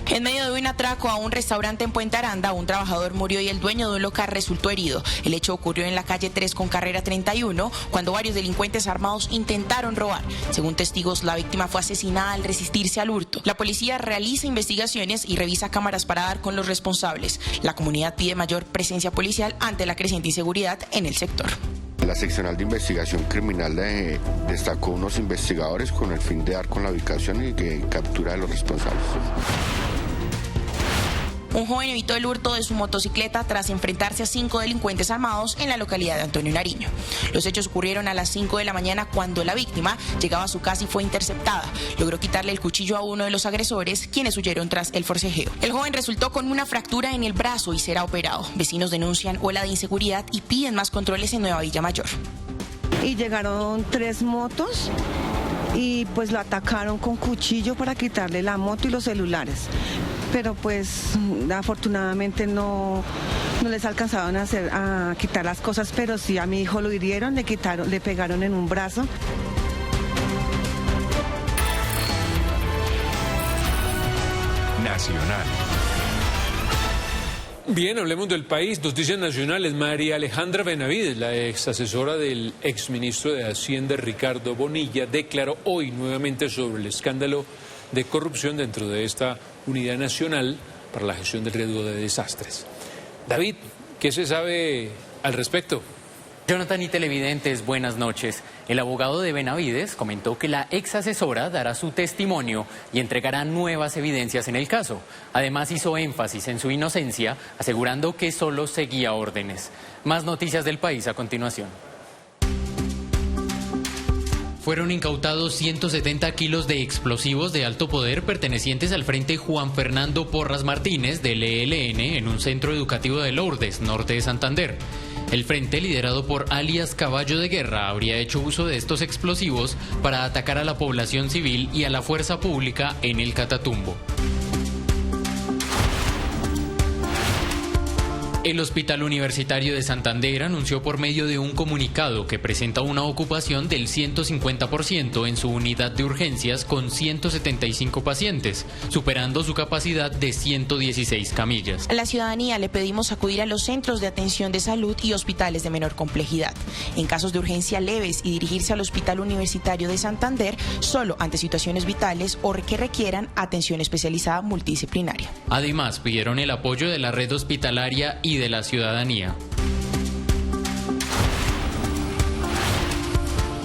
En medio de un atraco a un restaurante en Puente Aranda, un trabajador murió y el dueño de un local resultó herido. El hecho ocurrió en la calle 3 con carrera 31, cuando varios delincuentes armados intentaron robar. Según testigos, la víctima fue asesinada al resistirse al hurto. La policía realiza investigaciones y revisa cámaras para dar con los responsables. La comunidad pide mayor presencia policial ante la creciente inseguridad en el sector. La seccional de investigación criminal destacó unos investigadores con el fin de dar con la ubicación y de captura de los responsables. Un joven evitó el hurto de su motocicleta tras enfrentarse a 5 delincuentes armados en la localidad de Antonio Nariño. Los hechos ocurrieron a las 5 de la mañana cuando la víctima llegaba a su casa y fue interceptada. Logró quitarle el cuchillo a uno de los agresores, quienes huyeron tras el forcejeo. El joven resultó con una fractura en el brazo y será operado. Vecinos denuncian ola de inseguridad y piden más controles en Nueva Villa Mayor. Y llegaron 3 motos y pues lo atacaron con cuchillo para quitarle la moto y los celulares. Pero pues afortunadamente no les alcanzaron a quitar las cosas, pero sí a mi hijo lo hirieron, le pegaron en un brazo. Nacional. Bien, hablemos del país. Noticias nacionales. María Alejandra Benavides, la ex asesora del exministro de Hacienda Ricardo Bonilla, declaró hoy nuevamente sobre el escándalo de corrupción dentro de esta Unidad Nacional para la Gestión del Riesgo de Desastres. David, ¿qué se sabe al respecto? Jonathan y televidentes, buenas noches. El abogado de Benavides comentó que la ex asesora dará su testimonio y entregará nuevas evidencias en el caso. Además hizo énfasis en su inocencia, asegurando que solo seguía órdenes. Más noticias del país a continuación. Fueron incautados 170 kilos de explosivos de alto poder pertenecientes al Frente Juan Fernando Porras Martínez del ELN en un centro educativo de Lourdes, norte de Santander. El frente, liderado por alias Caballo de Guerra, habría hecho uso de estos explosivos para atacar a la población civil y a la fuerza pública en el Catatumbo. El Hospital Universitario de Santander anunció por medio de un comunicado que presenta una ocupación del 150% en su unidad de urgencias con 175 pacientes, superando su capacidad de 116 camillas. A la ciudadanía le pedimos acudir a los centros de atención de salud y hospitales de menor complejidad. En casos de urgencia leves y dirigirse al Hospital Universitario de Santander solo ante situaciones vitales o que requieran atención especializada multidisciplinaria. Además, pidieron el apoyo de la red hospitalaria y de la ciudadanía.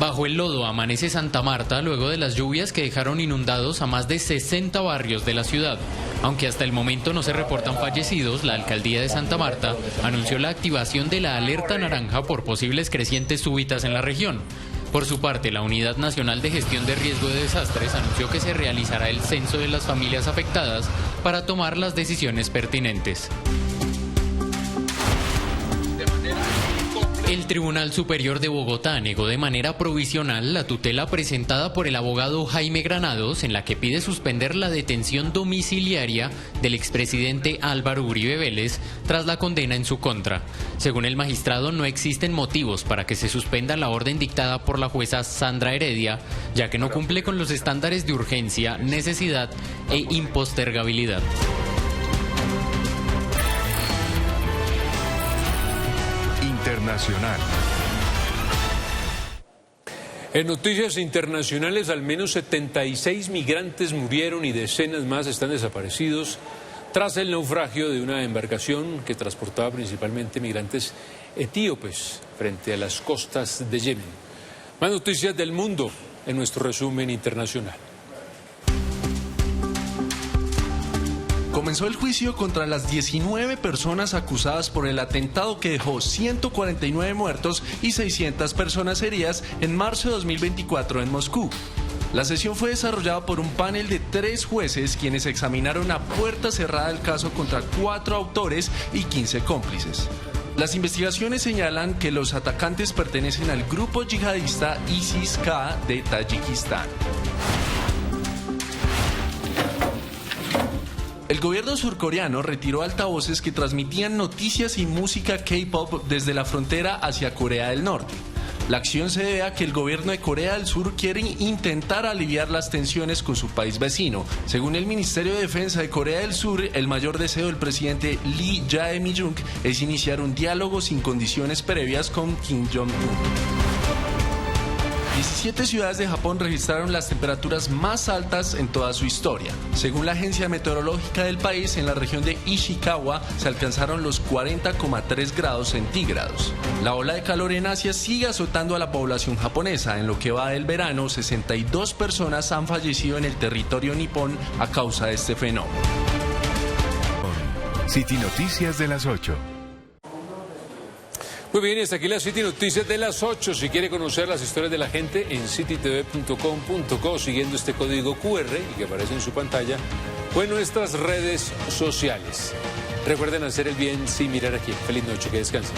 Bajo el lodo amanece Santa Marta luego de las lluvias que dejaron inundados a más de 60 barrios de la ciudad. Aunque hasta el momento no se reportan fallecidos, la alcaldía de Santa Marta anunció la activación de la alerta naranja por posibles crecientes súbitas en la región. Por su parte, la Unidad Nacional de Gestión de Riesgo de Desastres anunció que se realizará el censo de las familias afectadas para tomar las decisiones pertinentes. El Tribunal Superior de Bogotá negó de manera provisional la tutela presentada por el abogado Jaime Granados, en la que pide suspender la detención domiciliaria del expresidente Álvaro Uribe Vélez tras la condena en su contra. Según el magistrado, no existen motivos para que se suspenda la orden dictada por la jueza Sandra Heredia, ya que no cumple con los estándares de urgencia, necesidad e impostergabilidad. Internacional. En noticias internacionales, al menos 76 migrantes murieron y decenas más están desaparecidos tras el naufragio de una embarcación que transportaba principalmente migrantes etíopes frente a las costas de Yemen. Más noticias del mundo en nuestro resumen internacional. Comenzó el juicio contra las 19 personas acusadas por el atentado que dejó 149 muertos y 600 personas heridas en marzo de 2024 en Moscú. La sesión fue desarrollada por un panel de 3 jueces quienes examinaron a puerta cerrada el caso contra 4 autores y 15 cómplices. Las investigaciones señalan que los atacantes pertenecen al grupo yihadista ISIS-K de Tayikistán. El gobierno surcoreano retiró altavoces que transmitían noticias y música K-pop desde la frontera hacia Corea del Norte. La acción se debe a que el gobierno de Corea del Sur quiere intentar aliviar las tensiones con su país vecino. Según el Ministerio de Defensa de Corea del Sur, el mayor deseo del presidente Lee Jae-myung es iniciar un diálogo sin condiciones previas con Kim Jong-un. 17 ciudades de Japón registraron las temperaturas más altas en toda su historia. Según la agencia meteorológica del país, en la región de Ishikawa se alcanzaron los 40,3 grados centígrados. La ola de calor en Asia sigue azotando a la población japonesa. En lo que va del verano, 62 personas han fallecido en el territorio nipón a causa de este fenómeno. City Noticias de las 8. Muy bien, hasta aquí la City Noticias de las 8. Si quiere conocer las historias de la gente, en citytv.com.co, siguiendo este código QR y que aparece en su pantalla, o en nuestras redes sociales. Recuerden hacer el bien sin mirar aquí. Feliz noche, que descansen.